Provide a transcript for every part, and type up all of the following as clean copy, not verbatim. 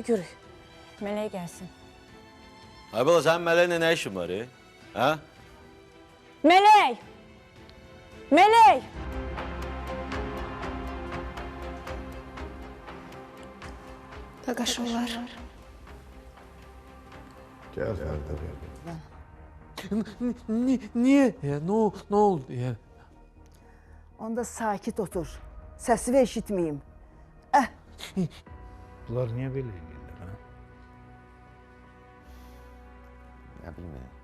Yürü. Meleğe gelsin. Ay baba sen Meleğinle ne işin var ya? Ha? Melek! Melek! Daqaşırlar. Gel tabii. Niye ya? Ne oldu ya? Onda sakit otur. Səsini eşitməyim. Bunlar niye böyle geldiler ha? Ya bilmiyorum.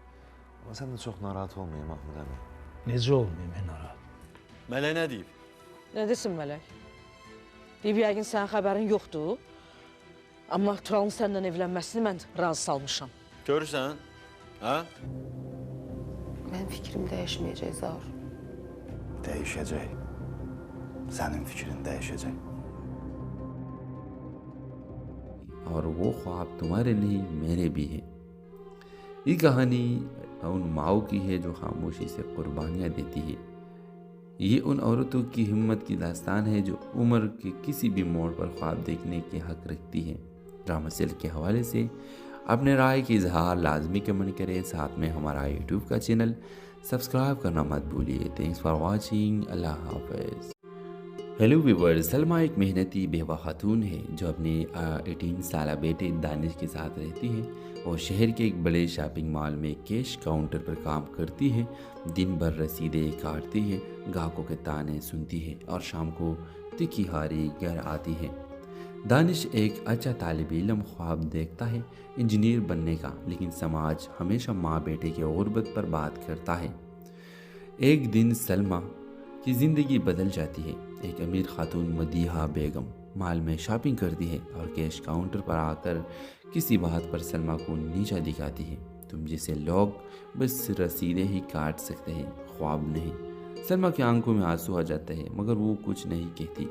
Ama sen de çok narahat olmayın Mahmud abi. Nece olmayayım en narahat. Meleğe ne diyeyim? Nə desin Mələk? Deyib yəqin sənin xəbərin yoxdur. Amma Turalın səndən evlənməsini mən razı salmışam. Görürsen. Ha? Mənim fikrim dəyişməyəcək Zaur. Değişecek. Senin fikrin değişecek. اور وہ خواب تمہارے نہیں میرے بھی ہیں. یہ کہانی ان ماؤں کی ہے جو خاموشی سے قربانیاں دیتی ہے. یہ ان عورتوں کی ہمت کی داستان ہے جو عمر کے کسی بھی موڑ پر خواب دیکھنے کے حق رکھتی ہے. ڈرامہ سیل کے حوالے سے اپنے رائے کی اظہار لازمی کمنٹ کریں. ساتھ میں ہمارا یوٹیوب کا چینل سبسکرائب کرنا مت بھولیے. Thanks for watching. اللہ حافظ. Hello viewers. سلمیٰ ایک محنتی بیوہ خاتون ہے جو اپنے 18 سالہ بیٹے دانش کے ساتھ رہتی ہے. وہ شہر کے ایک بڑے شاپنگ مال میں کیش کاؤنٹر پر کام کرتی ہے. دن بھر رسیدیں کاٹتی ہے, گاہکوں کے تانے سنتی ہے اور شام کو تکھی ہاری گھر آتی ہے. دانش ایک اچھا طالب علم خواب دیکھتا ہے انجینئر بننے کا, لیکن سماج ہمیشہ ماں بیٹے کی غربت پر بات کرتا ہے. ایک دن سلمیٰ کی زندگی بدل جاتی ہے. ایک امیر خاتون مدیحہ بیگم مال میں شاپنگ کرتی ہے اور کیش کاؤنٹر پر آ کر کسی بات پر سلمیٰ کو نیچا دکھاتی ہے. تم جیسے لوگ بس رسیدیں ہی کاٹ سکتے ہیں, خواب نہیں. سلمیٰ کی آنکھوں میں آنسو آ جاتا ہے مگر وہ کچھ نہیں کہتی.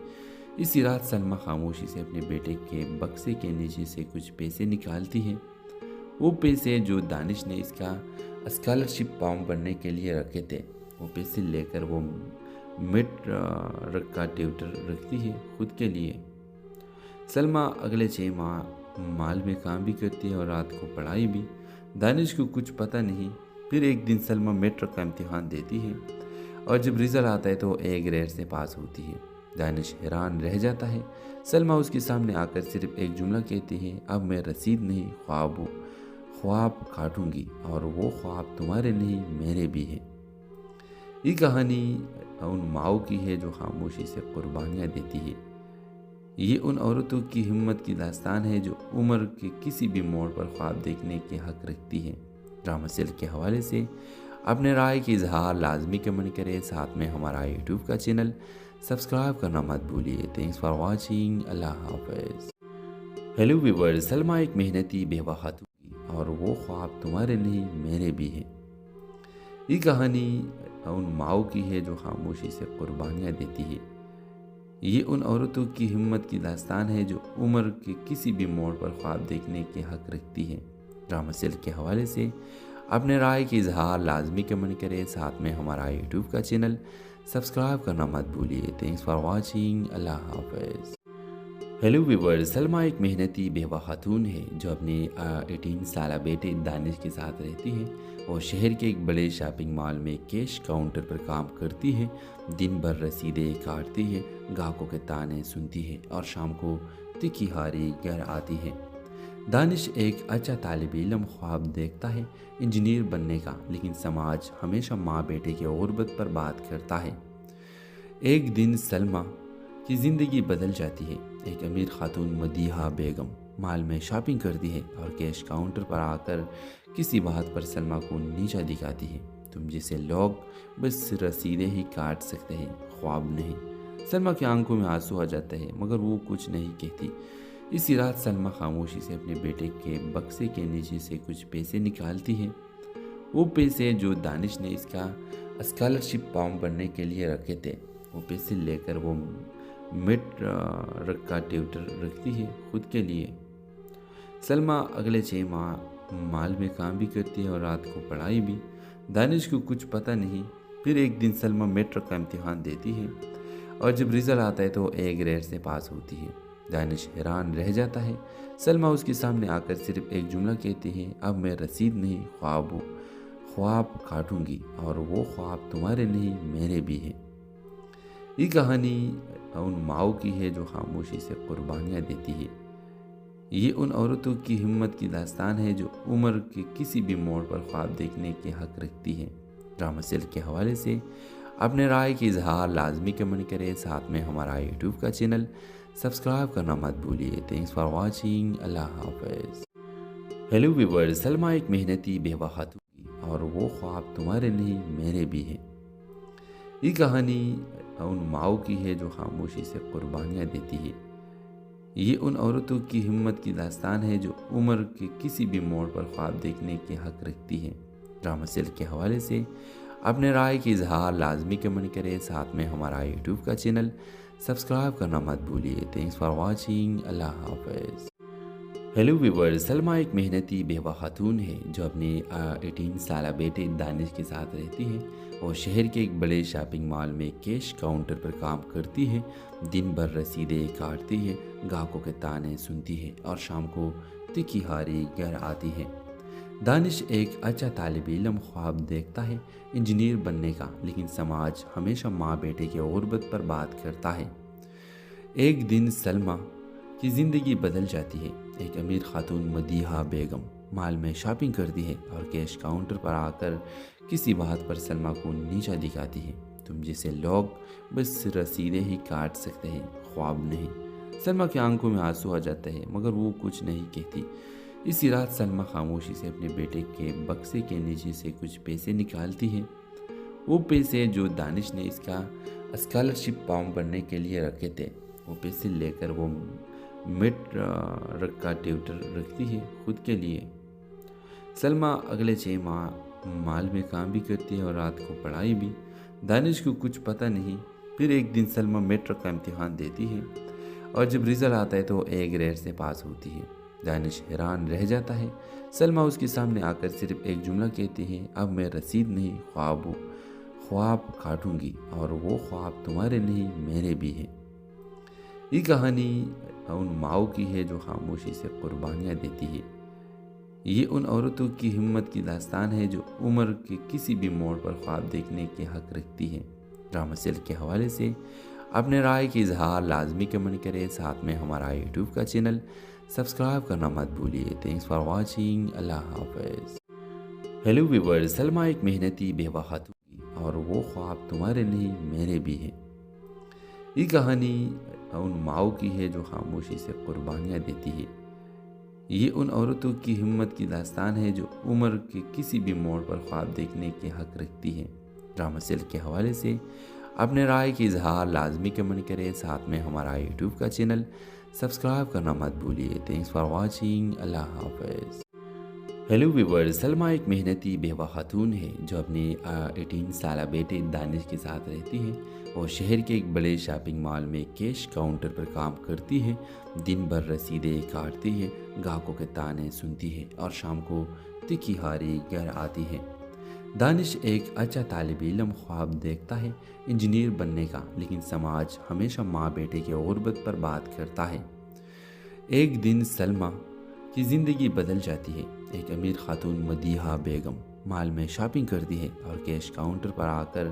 اسی رات سلمیٰ خاموشی سے اپنے بیٹے کے بکسے کے نیچے سے کچھ پیسے نکالتی ہے. وہ پیسے جو دانش نے اس کا اسکالرشپ فارم بھرنے کے لیے رکھے تھے. وہ پیسے لے کر وہ مڈ کا ٹیوٹر رکھتی ہے خود کے لیے. سلمیٰ اگلے 6 ماہ مال میں کام بھی کرتی ہے اور رات کو پڑھائی بھی. دانش کو کچھ پتہ نہیں. پھر ایک دن سلمیٰ میٹرک کا امتحان دیتی ہے اور جب رزلٹ آتا ہے تو A گریڈ سے پاس ہوتی ہے. دانش حیران رہ جاتا ہے. سلمیٰ اس کے سامنے آ کر صرف ایک جملہ کہتی ہے, اب میں رسید نہیں خواب کاٹوں گی, اور وہ خواب تمہارے نہیں میرے بھی ہیں. یہ کہانی ان ماؤں کی ہے جو خاموشی سے قربانیاں دیتی ہے. یہ ان عورتوں کی ہمت کی داستان ہے جو عمر کے کسی بھی موڑ پر خواب دیکھنے کے حق رکھتی ہے. ڈرامہ سیل کے حوالے سے اپنے رائے کی اظہار لازمی کمنٹ کریں. ساتھ میں ہمارا یوٹیوب کا چینل سبسکرائب کرنا مت بھولیے. Thanks for watching. اللہ حافظ. Hello viewers. سلمیٰ ایک محنتی بیوہ خاتون اور وہ خواب تمہارے نہیں میرے بھی ہیں. یہ کہانی ان ماؤں کی ہے جو خاموشی سے قربانیاں دیتی ہے. یہ ان عورتوں کی ہمت کی داستان ہے جو عمر کے کسی بھی موڑ پر خواب دیکھنے کے حق رکھتی ہے. ڈرامہ سیل کے حوالے سے اپنے رائے کی اظہار لازمی کمنٹ کریں. ساتھ میں ہمارا یوٹیوب کا چینل سبسکرائب کرنا مت بھولیے. Thanks for watching. اللہ حافظ. Hello viewers. سلمیٰ ایک محنتی بیوہ خاتون ہے جو اپنے 18 سالہ بیٹے دانش کے ساتھ رہتی ہے. وہ شہر کے ایک بڑے شاپنگ مال میں کیش کاؤنٹر پر کام کرتی ہے. دن بھر رسیدیں کاٹتی ہے, گاہکوں کے تانے سنتی ہے اور شام کو تکھی ہاری گھر آتی ہے. دانش ایک اچھا طالب علم خواب دیکھتا ہے انجینئر بننے کا, لیکن سماج ہمیشہ ماں بیٹے کی غربت پر بات کرتا ہے. ایک دن سلمیٰ کی زندگی بدل جاتی ہے. ایک امیر خاتون مدیحہ بیگم مال میں شاپنگ کرتی ہے اور کیش کاؤنٹر پر آ کر کسی بات پر سلمیٰ کو نیچا دکھاتی ہے. تم جیسے لوگ بس رسیدیں ہی کاٹ سکتے ہیں, خواب نہیں. سلمیٰ کی آنکھوں میں آنسو آ جاتا ہے مگر وہ کچھ نہیں کہتی. اسی رات سلمیٰ خاموشی سے اپنے بیٹے کے بکسے کے نیچے سے کچھ پیسے نکالتی ہے. وہ پیسے جو دانش نے اس کا اسکالرشپ فارم بھرنے کے لیے رکھے تھے. وہ پیسے لے کر وہ مڈ کا ٹیوٹر رکھتی ہے خود کے لیے. سلمیٰ اگلے 6 ماہ مال میں کام بھی کرتی ہے اور رات کو پڑھائی بھی. دانش کو کچھ پتہ نہیں. پھر ایک دن سلمیٰ میٹرک کا امتحان دیتی ہے اور جب رزلٹ آتا ہے تو A گریڈ سے پاس ہوتی ہے. دانش حیران رہ جاتا ہے۔ سلمہ اس کے سامنے آ کر صرف ایک جملہ کہتی ہے، اب میں رسید نہیں خواب کاٹوں گی، اور وہ خواب تمہارے نہیں میرے بھی ہیں۔ یہ کہانی ان ماؤں کی ہے جو خاموشی سے قربانیاں دیتی ہے۔ یہ ان عورتوں کی ہمت کی داستان ہے جو عمر کے کسی بھی موڑ پر خواب دیکھنے کے حق رکھتی ہے۔ ڈرامہ سیل کے حوالے سے اپنے رائے کی اظہار لازمی کمنٹ کریں، ساتھ میں ہمارا یوٹیوب کا چینل سبسکرائب کرنا مت بھولیے۔ تھینکس فار واچنگ، اللہ حافظ۔ ہیلو ویورز، سلمہ ایک محنتی بیوہ خاتون تھی اور وہ خواب تمہارے نہیں میرے بھی ہیں۔ یہ کہانی ان ماؤں کی ہے جو خاموشی سے قربانیاں دیتی ہے۔ یہ ان عورتوں کی ہمت کی داستان ہے جو عمر کے کسی بھی موڑ پر خواب دیکھنے کے حق رکھتی ہے۔ ڈرامہ سیل کے حوالے سے اپنے رائے کی اظہار لازمی کمنٹ کریں، ساتھ میں ہمارا یوٹیوب کا چینل سبسکرائب کرنا مت بھولیے۔ تھینکس فار واچنگ، اللہ حافظ۔ ہیلو ویورز، سلمہ ایک محنتی بیوہ خاتون ہے جو اپنے 18 سالہ بیٹے دانش کے ساتھ رہتی ہے۔ وہ شہر کے ایک بڑے شاپنگ مال میں کیش کاؤنٹر پر کام کرتی ہے۔ دن بھر رسیدیں کاٹتی ہے، گاہکوں کے تانے سنتی ہے اور شام کو تکھی ہاری گھر آتی ہے۔ دانش ایک اچھا طالب علم خواب دیکھتا ہے انجینئر بننے کا، لیکن سماج ہمیشہ ماں بیٹے کی غربت پر بات کرتا ہے۔ ایک دن سلمہ کی زندگی بدل جاتی ہے۔ ایک امیر خاتون مدیحہ بیگم مال میں شاپنگ کرتی ہے اور کیش کاؤنٹر پر آ کر کسی بات پر سلمہ کو نیچا دکھاتی ہے۔ تم جیسے لوگ بس رسیدیں ہی کاٹ سکتے ہیں، خواب نہیں۔ سلمہ کی آنکھوں میں آنسو آ جاتا ہے مگر وہ کچھ نہیں کہتی۔ اسی رات سلمہ خاموشی سے اپنے بیٹے کے بکسے کے نیچے سے کچھ پیسے نکالتی ہے۔ وہ پیسے جو دانش نے اس کا اسکالرشپ فارم بھرنے کے لیے رکھے تھے، وہ پیسے لے کر وہ مڈ کا ٹیوٹر رکھتی ہے خود کے لیے۔ سلمہ اگلے 6 ماہ مال میں کام بھی کرتی ہے اور رات کو پڑھائی بھی۔ دانش کو کچھ پتہ نہیں۔ پھر ایک دن سلمہ میٹرک کا امتحان دیتی ہے اور جب رزلٹ آتا ہے تو وہ A گریڈ سے پاس ہوتی ہے۔ دانش حیران رہ جاتا ہے۔ سلمہ اس کے سامنے آ کر صرف ایک جملہ کہتی ہے، اب میں رسید نہیں خواب کاٹوں گی، اور وہ خواب تمہارے نہیں میرے بھی ہیں۔ یہ کہانی ان ماؤں کی ہے جو خاموشی سے قربانیاں دیتی ہے۔ یہ ان عورتوں کی ہمت کی داستان ہے جو عمر کے کسی بھی موڑ پر خواب دیکھنے کے حق رکھتی ہے۔ ڈرامہ سیل کے حوالے سے اپنے رائے کی اظہار لازمی کمنٹ کریں، ساتھ میں ہمارا یوٹیوب کا چینل سبسکرائب کرنا مت بھولیے۔ تھینکس فار واچنگ، اللہ حافظ۔ ہیلو ویورز، سلمہ ایک محنتی بیوہ خاتون تھی اور وہ خواب تمہارے نہیں میرے بھی ہیں۔ یہ کہانی ان ماؤں کی ہے جو خاموشی سے قربانیاں دیتی ہے۔ یہ ان عورتوں کی ہمت کی داستان ہے جو عمر کے کسی بھی موڑ پر خواب دیکھنے کے حق رکھتی ہے۔ ڈرامہ سیل کے حوالے سے اپنے رائے کی اظہار لازمی کمنٹ کریں، ساتھ میں ہمارا یوٹیوب کا چینل سبسکرائب کرنا مت بھولیے۔ تھینکس فار واچنگ، اللہ حافظ۔ ہیلو ویورز، سلمہ ایک محنتی بیوہ خاتون ہے جو اپنے 18 سالہ بیٹے دانش کے ساتھ رہتی ہے۔ وہ شہر کے ایک بڑے شاپنگ مال میں کیش کاؤنٹر پر کام کرتی ہے۔ دن بھر رسیدیں کاٹتی ہے، گاہکوں کے تانے سنتی ہے اور شام کو تکھی ہاری گھر آتی ہے۔ دانش ایک اچھا طالب علم خواب دیکھتا ہے انجینئر بننے کا، لیکن سماج ہمیشہ ماں بیٹے کی غربت پر بات کرتا ہے۔ ایک دن سلمہ کی زندگی بدل جاتی ہے۔ ایک امیر خاتون مدیحہ بیگم مال میں شاپنگ کرتی ہے اور کیش کاؤنٹر پر آ کر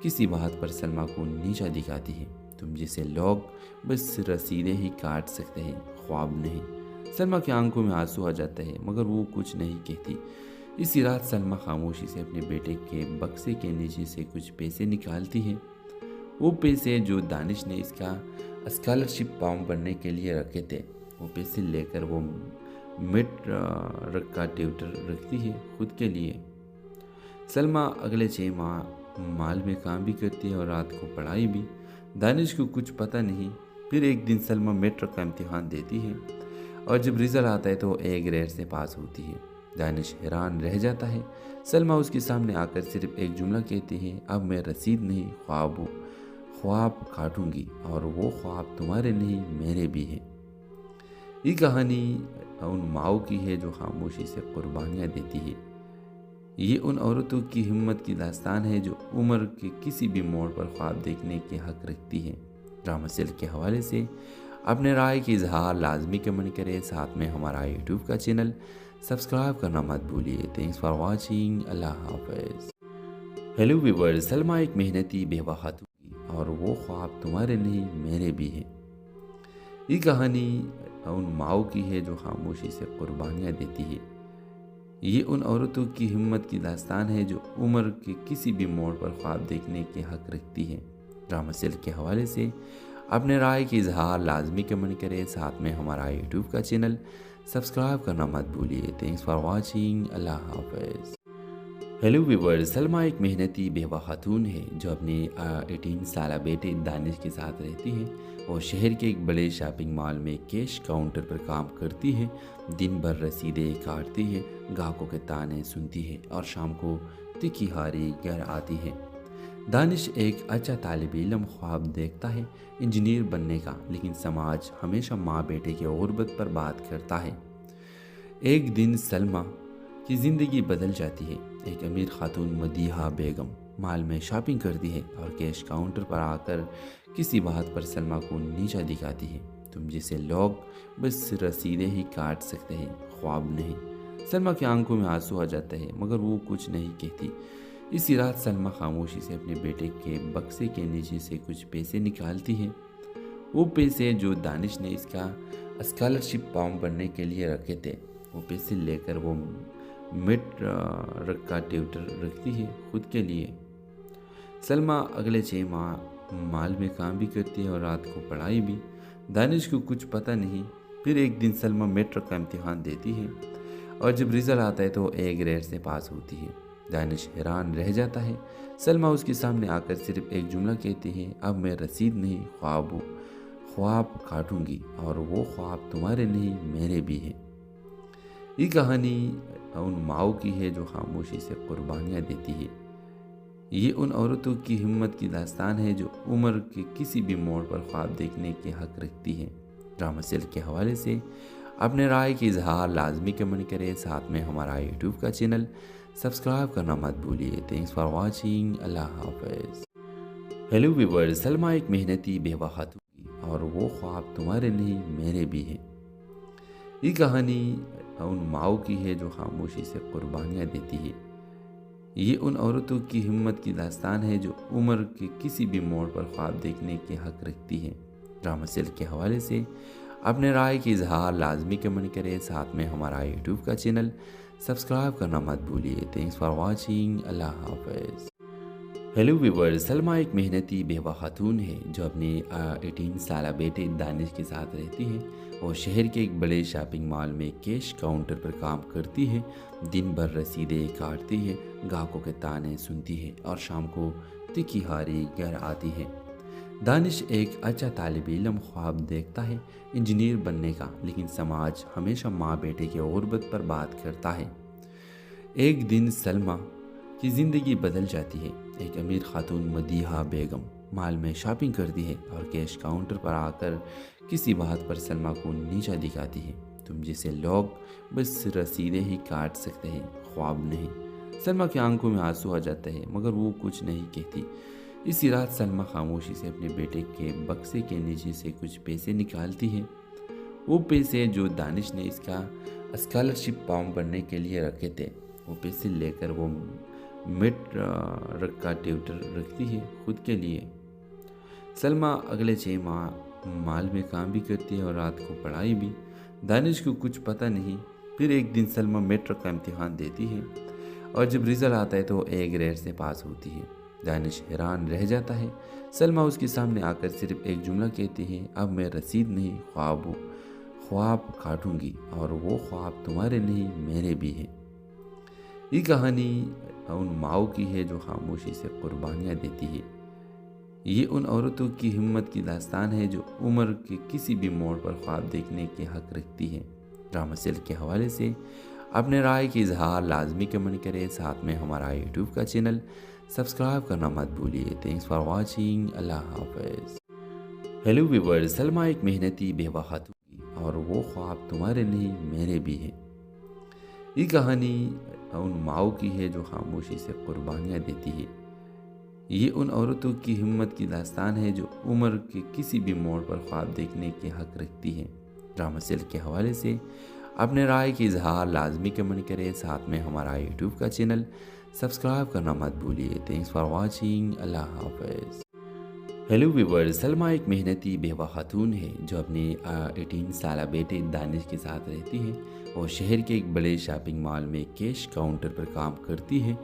کسی بات پر سلمہ کو نیچا دکھاتی ہے۔ تم جیسے لوگ بس رسیدیں ہی کاٹ سکتے ہیں، خواب نہیں۔ سلمہ کی آنکھوں میں آنسو آ جاتا ہے مگر وہ کچھ نہیں کہتی۔ اسی رات سلمہ خاموشی سے اپنے بیٹے کے بکسے کے نیچے سے کچھ پیسے نکالتی ہے۔ وہ پیسے جو دانش نے اس کا اسکالرشپ فارم بھرنے کے لیے رکھے تھے، وہ پیسے لے کر وہ مڈ کا ٹیوٹر رکھتی ہے خود کے لیے۔ سلمہ اگلے 6 ماہ مال میں کام بھی کرتی ہے اور رات کو پڑھائی بھی۔ دانش کو کچھ پتہ نہیں۔ پھر ایک دن سلمہ میٹرک کا امتحان دیتی ہے اور جب رزلٹ آتا ہے تو A گریڈ سے پاس ہوتی ہے۔ دانش حیران رہ جاتا ہے۔ سلمہ اس کے سامنے آ کر صرف ایک جملہ کہتی ہے، اب میں رسید نہیں خواب کاٹوں گی، اور وہ خواب تمہارے نہیں میرے بھی ہیں۔ یہ کہانی ان ماؤں کی ہے جو خاموشی سے قربانیاں دیتی ہے۔ یہ ان عورتوں کی ہمت کی داستان ہے جو عمر کے کسی بھی موڑ پر خواب دیکھنے کے حق رکھتی ہے۔ ڈرامہ سیل کے حوالے سے اپنے رائے کی اظہار لازمی کمنٹ کریں، ساتھ میں ہمارا یوٹیوب کا چینل سبسکرائب کرنا مت بھولیے۔ تھینکس فار واچنگ، اللہ حافظ۔ ہیلو ویور، سلمہ ایک محنتی بیوہ خاتون تھی اور وہ خواب تمہارے نہیں میرے بھی ہیں۔ یہ کہانی ان ماؤں کی ہے جو خاموشی سے قربانیاں دیتی ہے۔ یہ ان عورتوں کی ہمت کی داستان ہے جو عمر کے کسی بھی موڑ پر خواب دیکھنے کے حق رکھتی ہے۔ ڈرامہ سلک کے حوالے سے اپنے رائے کی اظہار لازمی کمنٹ کریں، ساتھ میں ہمارا یوٹیوب کا چینل سبسکرائب کرنا مت بھولیے۔ تھینکس فار واچنگ، اللہ حافظ۔ ہیلو ویور، سلمہ ایک محنتی بیوہ خاتون ہے جو اپنے 18 سالہ بیٹے دانش کے ساتھ رہتی ہے۔ وہ شہر کے ایک بڑے شاپنگ مال میں کیش کاؤنٹر پر کام کرتی ہے۔ دن بھر رسیدیں کاٹتی ہے، گاہکوں کے تانے سنتی ہے اور شام کو تکھی ہاری گھر آتی ہے۔ دانش ایک اچھا طالب علم خواب دیکھتا ہے انجینئر بننے کا، لیکن سماج ہمیشہ ماں بیٹے کی غربت پر بات کرتا ہے۔ ایک دن سلمہ کی زندگی بدل جاتی ہے۔ ایک امیر خاتون مدیحہ بیگم مال میں شاپنگ کرتی ہے اور کیش کاؤنٹر پر آ کر کسی بات پر سلمہ کو نیچا دکھاتی ہے۔ تم جیسے لوگ بس رسیدیں ہی کاٹ سکتے ہیں، خواب نہیں۔ سلمہ کی آنکھوں میں آنسو آ جاتا ہے مگر وہ کچھ نہیں کہتی۔ اسی رات سلمہ خاموشی سے اپنے بیٹے کے بکسے کے نیچے سے کچھ پیسے نکالتی ہے۔ وہ پیسے جو دانش نے اس کا اسکالرشپ فارم بھرنے کے لیے رکھے تھے۔ وہ پیسے لے کر وہ مڈ رکھا ٹیوٹر رکھتی ہے خود کے لیے۔ سلمہ اگلے 6 ماہ مال میں کام بھی کرتی ہے اور رات کو پڑھائی بھی۔ دانش کو کچھ پتہ نہیں۔ پھر ایک دن سلمہ میٹرک کا امتحان دیتی ہے اور جب رزلٹ آتا ہے تو وہ A گریڈ سے پاس ہوتی ہے۔ دانش حیران رہ جاتا ہے۔ سلمہ اس کے سامنے آ کر صرف ایک جملہ کہتی ہے، اب میں رسید نہیں خواب کاٹوں گی اور وہ خواب تمہارے نہیں میرے بھی ہیں۔ یہ کہانی ان ماؤں کی ہے جو خاموشی سے قربانیاں دیتی ہے۔ یہ ان عورتوں کی ہمت کی داستان ہے جو عمر کے کسی بھی موڑ پر خواب دیکھنے کے حق رکھتی ہے۔ ڈرامہ سلک کے حوالے سے اپنے رائے کی اظہار لازمی کمنٹ کریں، ساتھ میں ہمارا یوٹیوب کا چینل سبسکرائب کرنا مت بھولیے۔ تھینکس فار واچنگ، اللہ حافظ۔ ہیلو ویور، سلمہ ایک محنتی بیوہ خاتون تھی اور وہ خواب تمہارے نہیں میرے بھی ہیں۔ یہ کہانی ان ماؤں کی ہے جو خاموشی سے قربانیاں دیتی ہے۔ یہ ان عورتوں کی ہمت کی داستان ہے جو عمر کے کسی بھی موڑ پر خواب دیکھنے کے حق رکھتی ہے۔ ڈرامہ سلک کے حوالے سے اپنے رائے کی اظہار لازمی کمنٹ کریں، ساتھ میں ہمارا یوٹیوب کا چینل سبسکرائب کرنا مت بھولیے۔ تھینکس فار واچنگ، اللہ حافظ۔ ہیلو ویور، سلمہ ایک محنتی بیوہ خاتون ہے جو اپنے 18 سالہ بیٹے دانش کے ساتھ رہتی ہے۔ وہ شہر کے ایک بڑے شاپنگ مال میں کیش کاؤنٹر پر کام کرتی ہے۔ دن بھر رسیدیں کاٹتی ہے، گاہکوں کے تانے سنتی ہے اور شام کو تکھی ہاری گھر آتی ہے۔ دانش ایک اچھا طالب علم خواب دیکھتا ہے انجینئر بننے کا، لیکن سماج ہمیشہ ماں بیٹے کی غربت پر بات کرتا ہے۔ ایک دن سلمہ کی زندگی بدل جاتی ہے۔ ایک امیر خاتون مدیحہ بیگم مال میں شاپنگ کرتی ہے اور کیش کاؤنٹر پر آ کر کسی بات پر سلمہ کو نیچا دکھاتی ہے۔ تم جیسے لوگ بس رسیدیں ہی کاٹ سکتے ہیں، خواب نہیں۔ سلمہ کی آنکھوں میں آنسو آ جاتا ہے مگر وہ کچھ نہیں کہتی۔ اسی رات سلمہ خاموشی سے اپنے بیٹے کے بکسے کے نیچے سے کچھ پیسے نکالتی ہے۔ وہ پیسے جو دانش نے اس کا اسکالرشپ فارم بھرنے کے لیے رکھے تھے۔ وہ پیسے لے کر وہ مڈ رکھا ٹیوٹر رکھتی ہے خود کے لیے۔ سلمہ اگلے 6 ماہ مال میں کام بھی کرتی ہے اور رات کو پڑھائی بھی۔ دانش کو کچھ پتہ نہیں۔ پھر ایک دن سلمہ میٹرک کا امتحان دیتی ہے اور جب رزلٹ آتا ہے تو A گریڈ سے پاس ہوتی ہے۔ دانش حیران رہ جاتا ہے۔ سلمہ اس کے سامنے آ کر صرف ایک جملہ کہتی ہے، اب میں رسید نہیں خواب کاٹوں گی اور وہ خواب تمہارے نہیں میرے بھی ہیں۔ یہ کہانی ان ماؤں کی ہے جو خاموشی سے قربانیاں دیتی ہے۔ یہ ان عورتوں کی ہمت کی داستان ہے جو عمر کے کسی بھی موڑ پر خواب دیکھنے کے حق رکھتی ہے۔ ڈرامہ سلک کے حوالے سے اپنے رائے کی اظہار لازمی کمنٹ کریں، ساتھ میں ہمارا یوٹیوب کا چینل سبسکرائب کرنا مت بھولیے۔ تھینکس فار واچنگ، اللہ حافظ۔ ہیلو ویور، سلمہ ایک محنتی بیوہ خاتون تھی اور وہ خواب تمہارے نہیں میرے بھی ہیں۔ یہ کہانی ان ماؤں کی ہے جو خاموشی سے قربانیاں دیتی ہے۔ یہ ان عورتوں کی ہمت کی داستان ہے جو عمر کے کسی بھی موڑ پر خواب دیکھنے کے حق رکھتی ہیں۔ ڈرامہ سلک کے حوالے سے اپنے رائے کی اظہار لازمی کمنٹ کریں، ساتھ میں ہمارا یوٹیوب کا چینل سبسکرائب کرنا مت بھولیے۔ تھینکس فار واچنگ، اللہ حافظ۔ ہیلو ویورز، سلمیٰ ایک محنتی بیوہ خاتون ہے جو اپنے 18 سالہ بیٹے دانش کے ساتھ رہتی ہے۔ وہ شہر کے ایک بڑے شاپنگ مال میں کیش کاؤنٹر پر کام کرتی ہے۔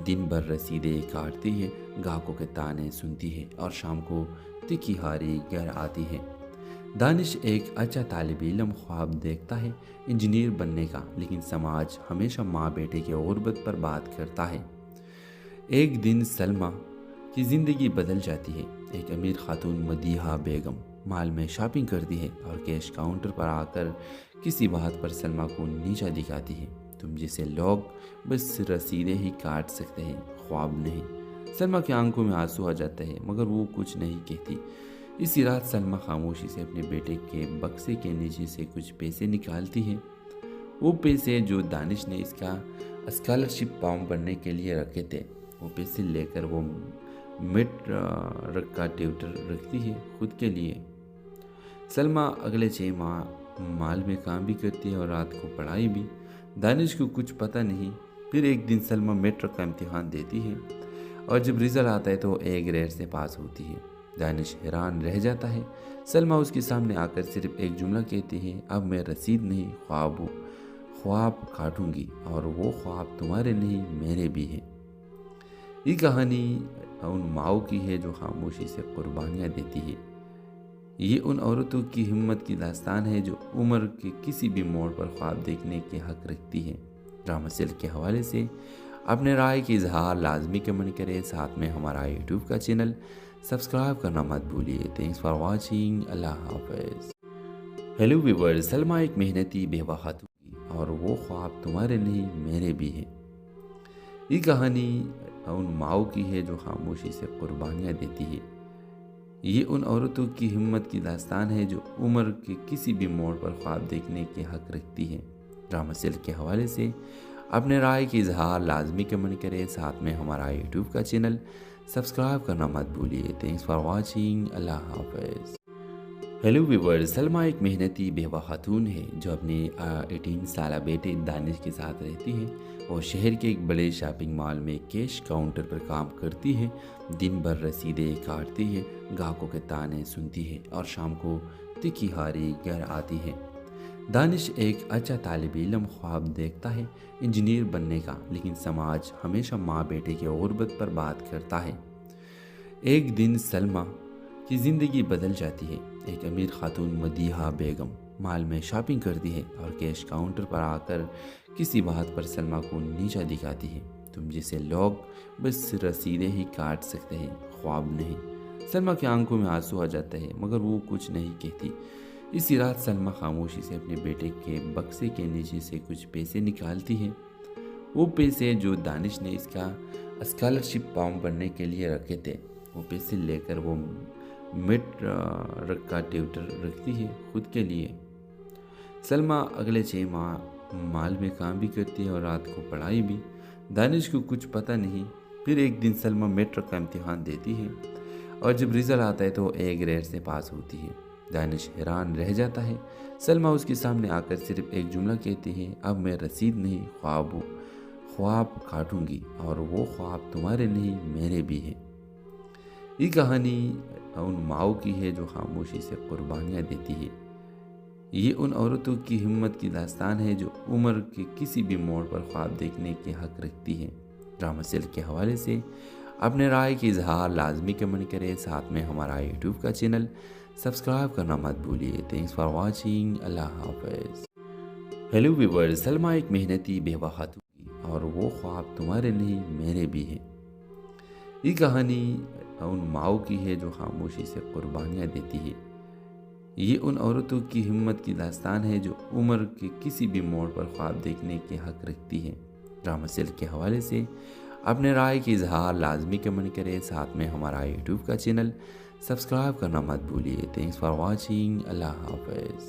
دن بھر رسیدیں کاٹتی ہے، گاہکوں کے تانے سنتی ہے اور شام کو تکھی ہاری گھر آتی ہے۔ دانش ایک اچھا طالب علم خواب دیکھتا ہے انجینئر بننے کا، لیکن سماج ہمیشہ ماں بیٹے کے غربت پر بات کرتا ہے۔ ایک دن سلمیٰ کی زندگی بدل جاتی ہے۔ ایک امیر خاتون مدیحہ بیگم مال میں شاپنگ کرتی ہے اور کیش کاؤنٹر پر آ کر کسی بات پر سلمیٰ کو نیچا دکھاتی ہے۔ تم جیسے لوگ بس رسیدیں ہی کاٹ سکتے ہیں، خواب نہیں۔ سلمیٰ کی آنکھوں میں آنسو آ جاتا ہے مگر وہ کچھ نہیں کہتی۔ اسی رات سلمیٰ خاموشی سے اپنے بیٹے کے بکسے کے نیچے سے کچھ پیسے نکالتی ہے۔ وہ پیسے جو دانش نے اس کا اسکالرشپ فارم بھرنے کے لیے رکھے تھے۔ وہ پیسے لے کر وہ مڈ کا ٹیوٹر رکھتی ہے خود کے لیے۔ سلمیٰ اگلے 6 ماہ مال میں کام بھی کرتی ہے اور رات کو پڑھائی بھی۔ دانش کو کچھ پتہ نہیں۔ پھر ایک دن سلمیٰ میٹرک کا امتحان دیتی ہے اور جب رزلٹ آتا ہے تو وہ A گریڈ سے پاس ہوتی ہے۔ دانش حیران رہ جاتا ہے۔ سلمیٰ اس کے سامنے آ کر صرف ایک جملہ کہتی ہے، اب میں رسید نہیں خواب کاٹوں گی، اور وہ خواب تمہارے نہیں میرے بھی ہیں۔ یہ کہانی ان ماؤں کی ہے جو خاموشی سے قربانیاں دیتی ہے۔ یہ ان عورتوں کی ہمت کی داستان ہے جو عمر کے کسی بھی موڑ پر خواب دیکھنے کے حق رکھتی ہے۔ ڈرامہ سلک کے حوالے سے اپنے رائے کی اظہار لازمی کمنٹ کریں، ساتھ میں ہمارا یوٹیوب کا چینل سبسکرائب کرنا مت بھولیے۔ تھینکس فار واچنگ، اللہ حافظ۔ ہیلو ویورز، سلمیٰ ایک محنتی بیوہ خاتون اور وہ خواب تمہارے نہیں میرے بھی ہیں۔ یہ کہانی ان ماؤں کی ہے جو خاموشی سے قربانیاں دیتی ہے۔ یہ ان عورتوں کی ہمت کی داستان ہے جو عمر کے کسی بھی موڑ پر خواب دیکھنے کے حق رکھتی ہے۔ ڈرامہ سلک کے حوالے سے اپنے رائے کی اظہار لازمی کمنٹ کریں، ساتھ میں ہمارا یوٹیوب کا چینل سبسکرائب کرنا مت بھولیے۔ تھینکس فار واچنگ، اللہ حافظ۔ ہیلو ویورز، سلمیٰ ایک محنتی بیوہ خاتون ہے جو اپنے 18 سالہ بیٹے دانش کے ساتھ رہتی ہے۔ وہ شہر کے ایک بڑے شاپنگ مال میں کیش کاؤنٹر پر کام کرتی ہے۔ دن بھر رسیدیں کاٹتی ہے، گاہکوں کے تانے سنتی ہے اور شام کو تکھی ہاری گھر آتی ہے۔ دانش ایک اچھا طالب علم خواب دیکھتا ہے انجینئر بننے کا، لیکن سماج ہمیشہ ماں بیٹے کے غربت پر بات کرتا ہے۔ ایک دن سلمیٰ کی زندگی بدل جاتی ہے۔ ایک امیر خاتون مدیحہ بیگم مال میں شاپنگ کرتی ہے اور کیش کاؤنٹر پر آ کر کسی بات پر سلمیٰ کو نیچا دکھاتی ہے۔ تم جیسے لوگ بس رسیدیں ہی کاٹ سکتے ہیں، خواب نہیں۔ سلمیٰ کی آنکھوں میں آنسو آ جاتا ہے مگر وہ کچھ نہیں کہتی۔ اسی رات سلمیٰ خاموشی سے اپنے بیٹے کے بکسے کے نیچے سے کچھ پیسے نکالتی ہے۔ وہ پیسے جو دانش نے اس کا اسکالرشپ فارم بھرنے کے لیے رکھے تھے۔ وہ پیسے لے کر وہ مڈ کا ٹیوٹر رکھتی ہے خود کے لیے۔ سلمیٰ اگلے 6 ماہ مال میں کام بھی کرتی ہے اور رات کو پڑھائی بھی۔ دانش کو کچھ پتہ نہیں۔ پھر ایک دن سلمیٰ میٹرک کا امتحان دیتی ہے اور جب رزلٹ آتا ہے تو A گریڈ سے پاس ہوتی ہے۔ دانش حیران رہ جاتا ہے۔ سلمیٰ اس کے سامنے آ کر صرف ایک جملہ کہتی ہے، اب میں رسید نہیں خواب کاٹوں گی، اور وہ خواب تمہارے نہیں میرے بھی ہیں۔ یہ کہانی ان ماؤں کی ہے جو خاموشی سے قربانیاں دیتی ہے۔ یہ ان عورتوں کی ہمت کی داستان ہے جو عمر کے کسی بھی موڑ پر خواب دیکھنے کے حق رکھتی ہے۔ ڈرامہ سلک کے حوالے سے اپنے رائے کی اظہار لازمی کمنٹ کریں، ساتھ میں ہمارا یوٹیوب کا چینل سبسکرائب کرنا مت بھولیے۔ تھینکس فار واچنگ، اللہ حافظ۔ ہیلو ویورز، سلمیٰ ایک محنتی بیوہ خاتون اور وہ خواب تمہارے نہیں میرے بھی ہیں۔ یہ کہانی ان ماؤں کی ہے جو خاموشی سے قربانیاں دیتی ہے۔ یہ ان عورتوں کی ہمت کی داستان ہے جو عمر کے کسی بھی موڑ پر خواب دیکھنے کے حق رکھتی ہے۔ ڈرامہ سلک کے حوالے سے اپنے رائے کی اظہار لازمی کمنٹ کریں، ساتھ میں ہمارا یوٹیوب کا چینل سبسکرائب کرنا مت بھولیے۔ تھینکس فار واچنگ، اللہ حافظ۔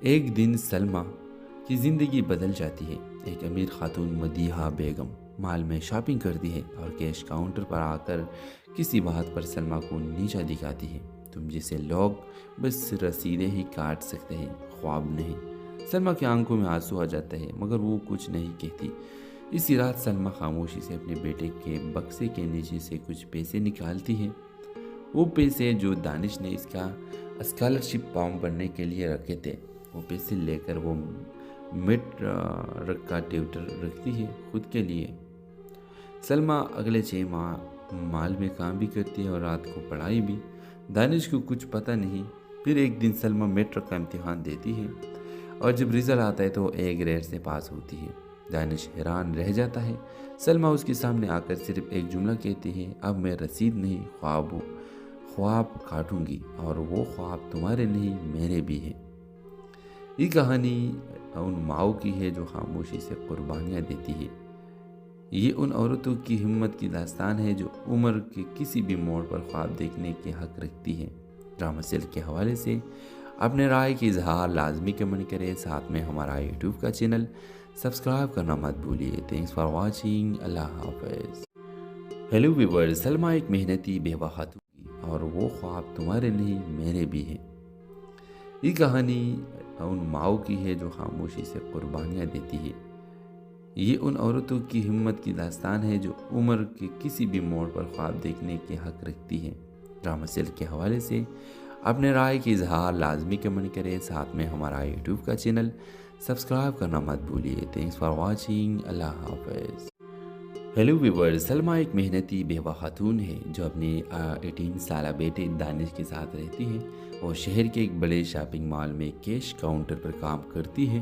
ایک دن سلمہ کی زندگی بدل جاتی ہے۔ ایک امیر خاتون مدیحہ بیگم مال میں شاپنگ کرتی ہے اور کیش کاؤنٹر پر آ کر کسی بات پر سلمہ کو نیچا دکھاتی ہے، تم جسے لوگ بس رسیدیں ہی کاٹ سکتے ہیں، خواب نہیں۔ سلمہ کی آنکھوں میں آنسو آ جاتا ہے مگر وہ کچھ نہیں کہتی۔ اسی رات سلمہ خاموشی سے اپنے بیٹے کے بکسے کے نیچے سے کچھ پیسے نکالتی ہے، وہ پیسے جو دانش نے اس کا اسکالرشپ فارم بھرنے کے لیے رکھے تھے۔ وہ پیسے لے کر وہ مڈ کا ٹیوٹر رکھتی ہے خود کے لیے۔ سلمہ اگلے 6 ماہ مال میں کام بھی کرتی ہے اور رات کو پڑھائی بھی۔ دانش کو کچھ پتہ نہیں۔ پھر ایک دن سلمہ میٹرک کا امتحان دیتی ہے اور جب رزلٹ آتا ہے تو وہ A گریڈ سے پاس ہوتی ہے۔ دانش حیران رہ جاتا ہے۔ سلمہ اس کے سامنے آ کر صرف ایک جملہ کہتی ہے، اب میں رسید نہیں خواب کاٹوں گی، اور وہ خواب تمہارے نہیں میرے بھی ہیں۔ یہ کہانی ان ماؤں کی ہے جو خاموشی سے قربانیاں دیتی ہے۔ یہ ان عورتوں کی ہمت کی داستان ہے جو عمر کے کسی بھی موڑ پر خواب دیکھنے کے حق رکھتی ہے۔ ڈرامہ سیل کے حوالے سے اپنے رائے کی اظہار لازمی کمنٹ کریں، ساتھ میں ہمارا یوٹیوب کا چینل سبسکرائب کرنا مت بھولیے۔ تھینکس فار واچنگ، اللہ حافظ۔ ہیلو ویورز، سلمہ ایک محنتی بیوہ خاتون تھی اور وہ خواب تمہارے نہیں میرے بھی ہیں۔ یہ کہانی ان ماؤں کی ہے جو خاموشی سے قربانیاں دیتی ہے۔ یہ ان عورتوں کی ہمت کی داستان ہے جو عمر کے کسی بھی موڑ پر خواب دیکھنے کے حق رکھتی ہے۔ ڈرامہ سیل کے حوالے سے اپنے رائے کی اظہار لازمی کمنٹ کریں، ساتھ میں ہمارا یوٹیوب کا چینل سبسکرائب کرنا مت بھولیے۔ تھینکس فار واچنگ، اللہ حافظ۔ ہیلو ویورز، سلمہ ایک محنتی بیوہ خاتون ہے جو اپنے 18 سالہ بیٹے دانش کے ساتھ رہتی ہے۔ وہ شہر کے ایک بڑے شاپنگ مال میں کیش کاؤنٹر پر کام کرتی ہے،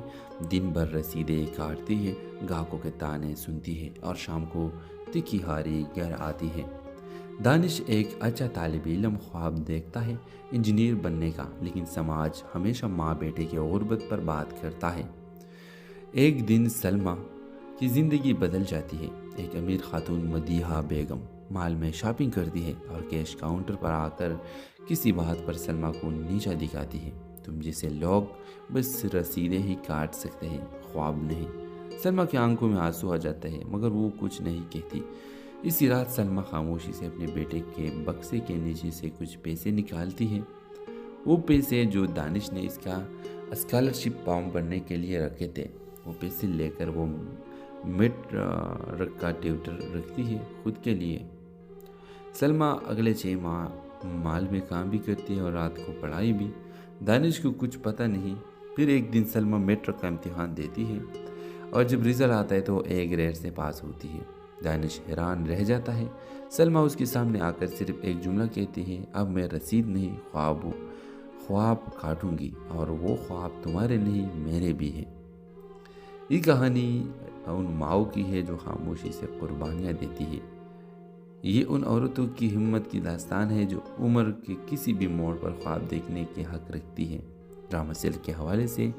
دن بھر رسیدیں کاٹتی ہے، گاہکوں کے تانے سنتی ہے اور شام کو تکھی ہاری گھر آتی ہے۔ دانش ایک اچھا طالب علم خواب دیکھتا ہے انجینئر بننے کا، لیکن سماج ہمیشہ ماں بیٹے کی غربت پر بات کرتا ہے۔ ایک دن سلمہ کی زندگی بدل جاتی ہے۔ ایک امیر خاتون مدیحہ بیگم مال میں شاپنگ کرتی ہے اور کیش کاؤنٹر پر آ کر کسی بات پر سلمہ کو نیچا دکھاتی ہے، تم جسے لوگ بس رسیدیں ہی کاٹ سکتے ہیں، خواب نہیں۔ سلمہ کی آنکھوں میں آنسو آ جاتا ہے مگر وہ کچھ نہیں کہتی۔ اسی رات سلمہ خاموشی سے اپنے بیٹے کے بکسے کے نیچے سے کچھ پیسے نکالتی ہے، وہ پیسے جو دانش نے اس کا اسکالرشپ فارم بھرنے کے لیے رکھے تھے۔ وہ پیسے لے کر وہ مڈ کا ٹیوٹر رکھتی ہے خود کے لیے۔ سلمہ اگلے 6 ماہ مال میں کام بھی کرتی ہے اور رات کو پڑھائی بھی۔ دانش کو کچھ پتہ نہیں۔ پھر ایک دن سلمہ میٹرک کا امتحان دیتی ہے اور جب رزلٹ آتا ہے تو A گریڈ سے پاس ہوتی ہے۔ دانش حیران رہ جاتا ہے۔ سلمہ اس کے سامنے آ کر صرف ایک جملہ کہتی ہے، اب میں رسید نہیں خواب کاٹوں گی، اور وہ خواب تمہارے نہیں میرے بھی ہیں۔ یہ کہانی ان ماؤں کی ہے جو خاموشی سے قربانیاں دیتی ہے۔ یہ ان عورتوں کی ہمت کی داستان ہے جو عمر کے کسی بھی موڑ پر خواب دیکھنے کے حق رکھتی ہے۔ ڈرامہ سیل کے حوالے سے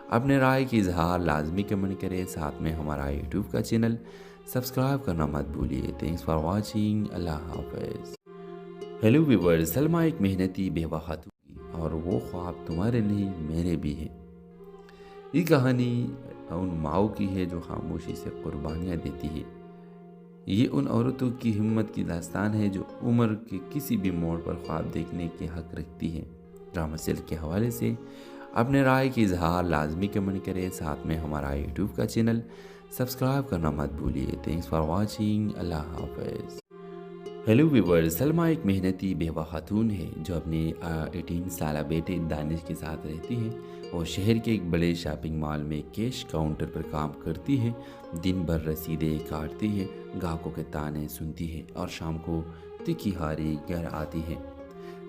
اپنے رائے کی اظہار لازمی کمنٹ کریں، ساتھ میں ہمارا یوٹیوب کا چینل سبسکرائب کرنا مت بھولیے۔ تھینکس فار واچنگ، اللہ حافظ۔ ہیلو ویورز، سلمہ ایک محنتی بیوہ خاتون تھی اور وہ خواب تمہارے نہیں میرے بھی ہیں۔ یہ کہانی ان ماؤں کی ہے جو خاموشی سے قربانیاں دیتی ہے۔ یہ ان عورتوں کی ہمت کی داستان ہے جو عمر کے کسی بھی موڑ پر خواب دیکھنے کے حق رکھتی ہے۔ ڈرامہ سیل کے حوالے سے اپنے رائے کی اظہار لازمی کمنٹ کریں، ساتھ میں ہمارا یوٹیوب کا چینل سبسکرائب کرنا مت بھولیے۔ تھینکس فار واچنگ، اللہ حافظ۔ ہیلو ویورز، سلمہ ایک محنتی بیوہ خاتون ہے جو اپنے 18 سالہ بیٹے دانش کے ساتھ رہتی ہے۔ وہ شہر کے ایک بڑے شاپنگ مال میں کیش کاؤنٹر پر کام کرتی ہے، دن بھر رسیدیں کاٹتی ہے، گاہکوں کے تانے سنتی ہے اور شام کو تکھی ہاری گھر آتی ہے۔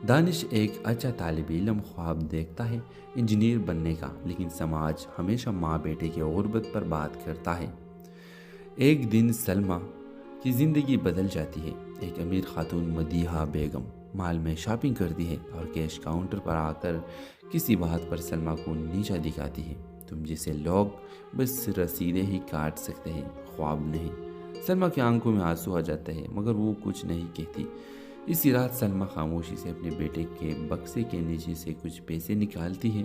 دانش ایک اچھا طالب علم خواب دیکھتا ہے انجینئر بننے کا، لیکن سماج ہمیشہ ماں بیٹے کی غربت پر بات کرتا ہے۔ ایک دن سلمہ کی زندگی بدل جاتی ہے۔ ایک امیر خاتون مدیحہ بیگم مال میں شاپنگ کرتی ہے اور کیش کاؤنٹر پر آ کر کسی بات پر سلمہ کو نیچا دکھاتی ہے، تم جسے لوگ بس رسیدیں ہی کاٹ سکتے ہیں، خواب نہیں۔ سلمہ کی آنکھوں میں آنسو آ جاتا ہے مگر وہ کچھ نہیں کہتی۔ اسی رات سلمہ خاموشی سے اپنے بیٹے کے بکسے کے نیچے سے کچھ پیسے نکالتی ہے،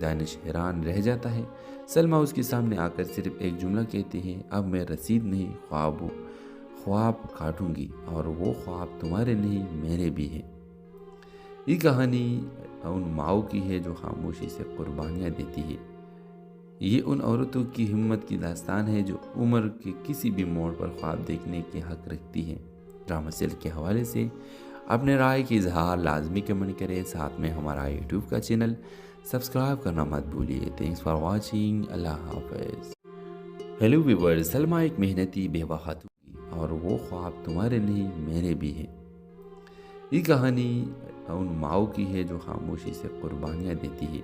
دانش حیران رہ جاتا ہے۔ سلمیٰ اس کے سامنے آ کر صرف ایک جملہ کہتی ہے، اب میں رسید نہیں خواب کاٹوں گی، اور وہ خواب تمہارے نہیں میرے بھی ہیں۔ یہ کہانی ان ماؤں کی ہے جو خاموشی سے قربانیاں دیتی ہے۔ یہ ان عورتوں کی ہمت کی داستان ہے جو عمر کے کسی بھی موڑ پر خواب دیکھنے کے حق رکھتی ہے۔ ڈرامہ سیل کے حوالے سے اپنے رائے کی اظہار لازمی کمنٹ کریں، ساتھ میں ہمارا یوٹیوب کا چینل سبسکرائب کرنا مت بھولیے۔ تھینکس فار واچنگ، اللہ حافظ۔ ہیلو ویورز، سلمیٰ ایک محنتی بیوہ خاتون تھی اور وہ خواب تمہارے نہیں میرے بھی ہیں۔ یہ کہانی ان ماؤں کی ہے جو خاموشی سے قربانیاں دیتی ہے۔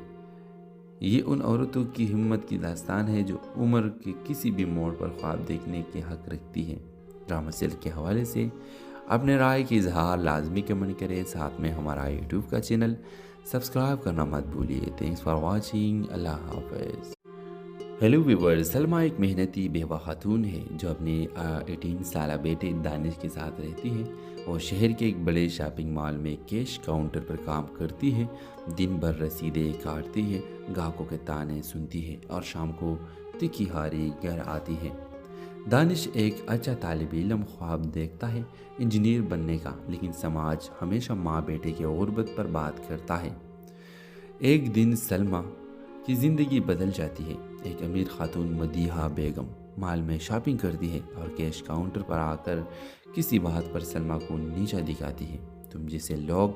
یہ ان عورتوں کی ہمت کی داستان ہے جو عمر کے کسی بھی موڑ پر خواب دیکھنے کے حق رکھتی ہے۔ ڈرامہ سیل کے حوالے سے اپنے رائے کی اظہار لازمی کمنٹ کریں، ساتھ میں ہمارا یوٹیوب کا چینل سبسکرائب کرنا مت بھولیے۔ تھینکس فار واچنگ، اللہ حافظ۔ ہیلو ویورز، سلمیٰ ایک محنتی بیوہ خاتون ہے جو اپنے 18 سالہ بیٹے دانش کے ساتھ رہتی ہے۔ وہ شہر کے ایک بڑے شاپنگ مال میں کیش کاؤنٹر پر کام کرتی ہے۔ دن بھر رسیدیں کاٹتی ہے، گاہکوں کے تانے سنتی ہے اور شام کو تکھی ہاری گھر آتی ہے۔ دانش ایک اچھا طالب علم خواب دیکھتا ہے انجینئر بننے کا، لیکن سماج ہمیشہ ماں بیٹے کی غربت پر بات کرتا ہے۔ ایک دن سلمیٰ کی زندگی بدل جاتی ہے۔ ایک امیر خاتون مدیحہ بیگم مال میں شاپنگ کرتی ہے اور کیش کاؤنٹر پر آ کر کسی بات پر سلمیٰ کو نیچا دکھاتی ہے۔ تم جیسے لوگ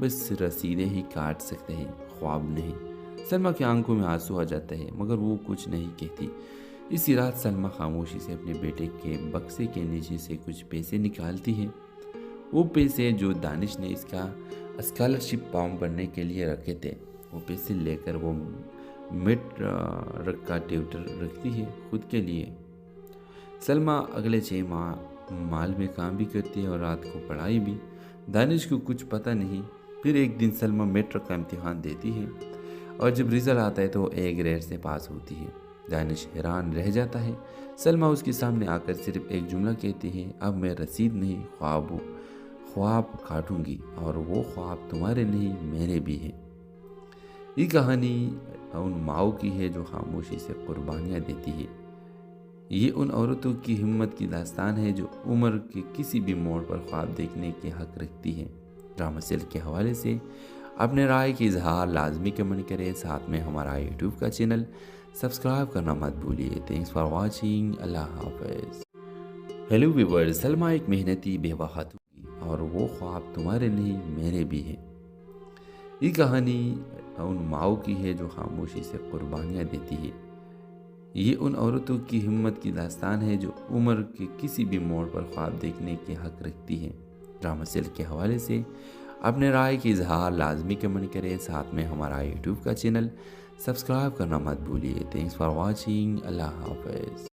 بس رسیدیں ہی کاٹ سکتے ہیں، خواب نہیں۔ سلمیٰ کی آنکھوں میں آنسو آ جاتا ہے مگر وہ کچھ نہیں کہتی۔ اسی رات سلمیٰ خاموشی سے اپنے بیٹے کے بکسے کے نیچے سے کچھ پیسے نکالتی ہے۔ وہ پیسے جو دانش نے اس کا اسکالرشپ فارم بھرنے کے لیے رکھے تھے، وہ پیسے لے کر وہ مڈ کا ٹیوٹر رکھتی ہے خود کے لیے۔ سلمیٰ اگلے 6 ماہ مال میں کام بھی کرتی ہے اور رات کو پڑھائی بھی۔ دانش کو کچھ پتہ نہیں۔ پھر ایک دن سلمیٰ میٹرک کا امتحان دیتی ہے اور جب رزلٹ آتا ہے تو اے گریڈ سے پاس ہوتی ہے۔ دانش حیران رہ جاتا ہے۔ سلمیٰ اس کے سامنے آ کر صرف ایک جملہ کہتی ہے، اب میں رسید نہیں خواب کاٹوں گی، اور وہ خواب تمہارے نہیں میرے بھی ہیں۔ یہ کہانی ان ماؤں کی ہے جو خاموشی سے قربانیاں دیتی ہے۔ یہ ان عورتوں کی ہمت کی داستان ہے جو عمر کے کسی بھی موڑ پر خواب دیکھنے کے حق رکھتی ہے۔ ڈرامہ سیل کے حوالے سے اپنے رائے کی اظہار لازمی کمنٹ کریں، ساتھ میں ہمارا یوٹیوب کا چینل سبسکرائب کرنا مت بھولیے۔ تھینکس فار واچنگ، اللہ حافظ۔ ہیلو ویورز، سلمیٰ ایک محنتی بیوہ خاتون تھی اور وہ خواب تمہارے نہیں میرے بھی ہیں۔ یہ کہانی ان ماؤں کی ہے جو خاموشی سے قربانیاں دیتی ہے۔ یہ ان عورتوں کی ہمت کی داستان ہے جو عمر کے کسی بھی موڑ پر خواب دیکھنے کے حق رکھتی ہے۔ ڈرامہ سیل کے حوالے سے اپنے رائے کی اظہار لازمی کمنٹ کریں، ساتھ میں ہمارا یوٹیوب کا چینل سبسکرائب کرنا مت بھولیے۔ تھینکس فار واچنگ، اللہ حافظ۔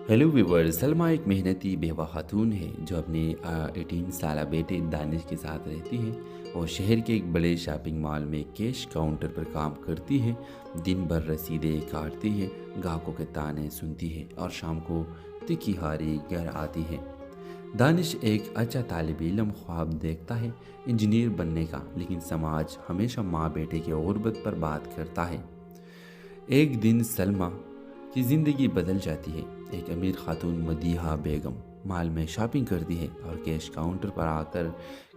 ہیلو ویورز، سلمیٰ ایک محنتی بیوہ خاتون ہے جو اپنے 18 سالہ بیٹے دانش کے ساتھ رہتی ہے۔ وہ شہر کے ایک بڑے شاپنگ مال میں کیش کاؤنٹر پر کام کرتی ہے۔ دن بھر رسیدیں کاٹتی ہے، گاہکوں کے تانے سنتی ہے اور شام کو تکھی ہاری گھر آتی ہے۔ دانش ایک اچھا طالب علم خواب دیکھتا ہے انجینئر بننے کا، لیکن سماج ہمیشہ ماں بیٹے کی غربت پر بات کرتا ہے۔ ایک دن سلمیٰ کی زندگی بدل جاتی ہے۔ ایک امیر خاتون مدیحہ بیگم مال میں شاپنگ کرتی ہے اور کیش کاؤنٹر پر آ کر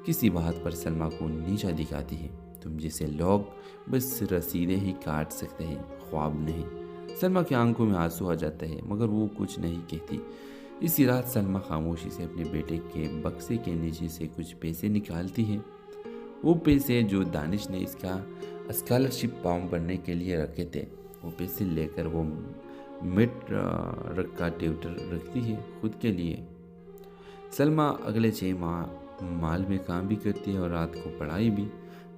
کسی بات پر سلمیٰ کو نیچا دکھاتی ہے۔ تم جیسے لوگ بس رسیدیں ہی کاٹ سکتے ہیں، خواب نہیں۔ سلمیٰ کی آنکھوں میں آنسو آ جاتا ہے مگر وہ کچھ نہیں کہتی۔ اسی رات سلمیٰ خاموشی سے اپنے بیٹے کے بکسے کے نیچے سے کچھ پیسے نکالتی ہے۔ وہ پیسے جو دانش نے اس کا اسکالرشپ فارم بھرنے کے لیے رکھے تھے، وہ پیسے لے کر وہ مڈ کا ٹیوٹر رکھتی ہے خود کے لیے۔ سلمیٰ اگلے 6 ماہ مال میں کام بھی کرتی ہے اور رات کو پڑھائی بھی۔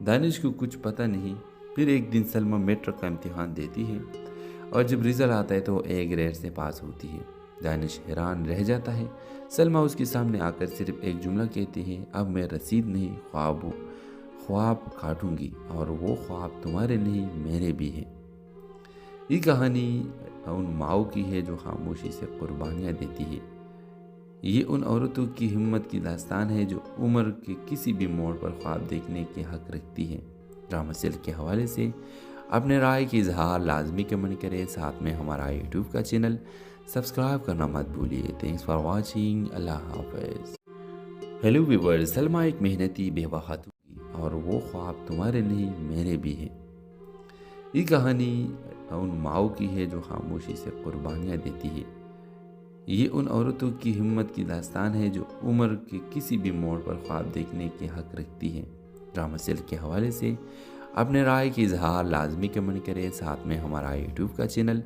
دانش کو کچھ پتہ نہیں۔ پھر ایک دن سلمیٰ میٹرک کا امتحان دیتی ہے اور جب رزلٹ آتا ہے تو اے گریڈ سے پاس ہوتی ہے۔ دانش حیران رہ جاتا ہے۔ سلمیٰ اس کے سامنے آ کر صرف ایک جملہ کہتی ہے، اب میں رسید نہیں خواب کاٹوں گی، اور وہ خواب تمہارے نہیں میرے بھی ہیں۔ یہ کہانی ان ماؤں کی ہے جو خاموشی سے قربانیاں دیتی ہے۔ یہ ان عورتوں کی ہمت کی داستان ہے جو عمر کے کسی بھی موڑ پر خواب دیکھنے کے حق رکھتی ہے۔ ڈرامہ سیل کے حوالے سے اپنے رائے کی اظہار لازمی کمنٹ کریں. ساتھ میں ہمارا یوٹیوب کا چینل سبسکرائب کرنا مت بھولیے. Thanks for watching. اللہ حافظ. ہیلو ویورز، سلمہ ایک محنتی بیوہ خاتون تھی اور وہ خواب تمہارے نہیں میرے بھی ہیں. یہ کہانی ان ماؤں کی ہے جو خاموشی سے قربانیاں دیتی ہے. یہ ان عورتوں کی ہمت کی داستان ہے جو عمر کے کسی بھی موڑ پر خواب دیکھنے کے حق رکھتی ہے. ڈرامہ سلک کے حوالے سے اپنے رائے کی اظہار لازمی کمنٹ کریں. ساتھ میں ہمارا یوٹیوب کا چینل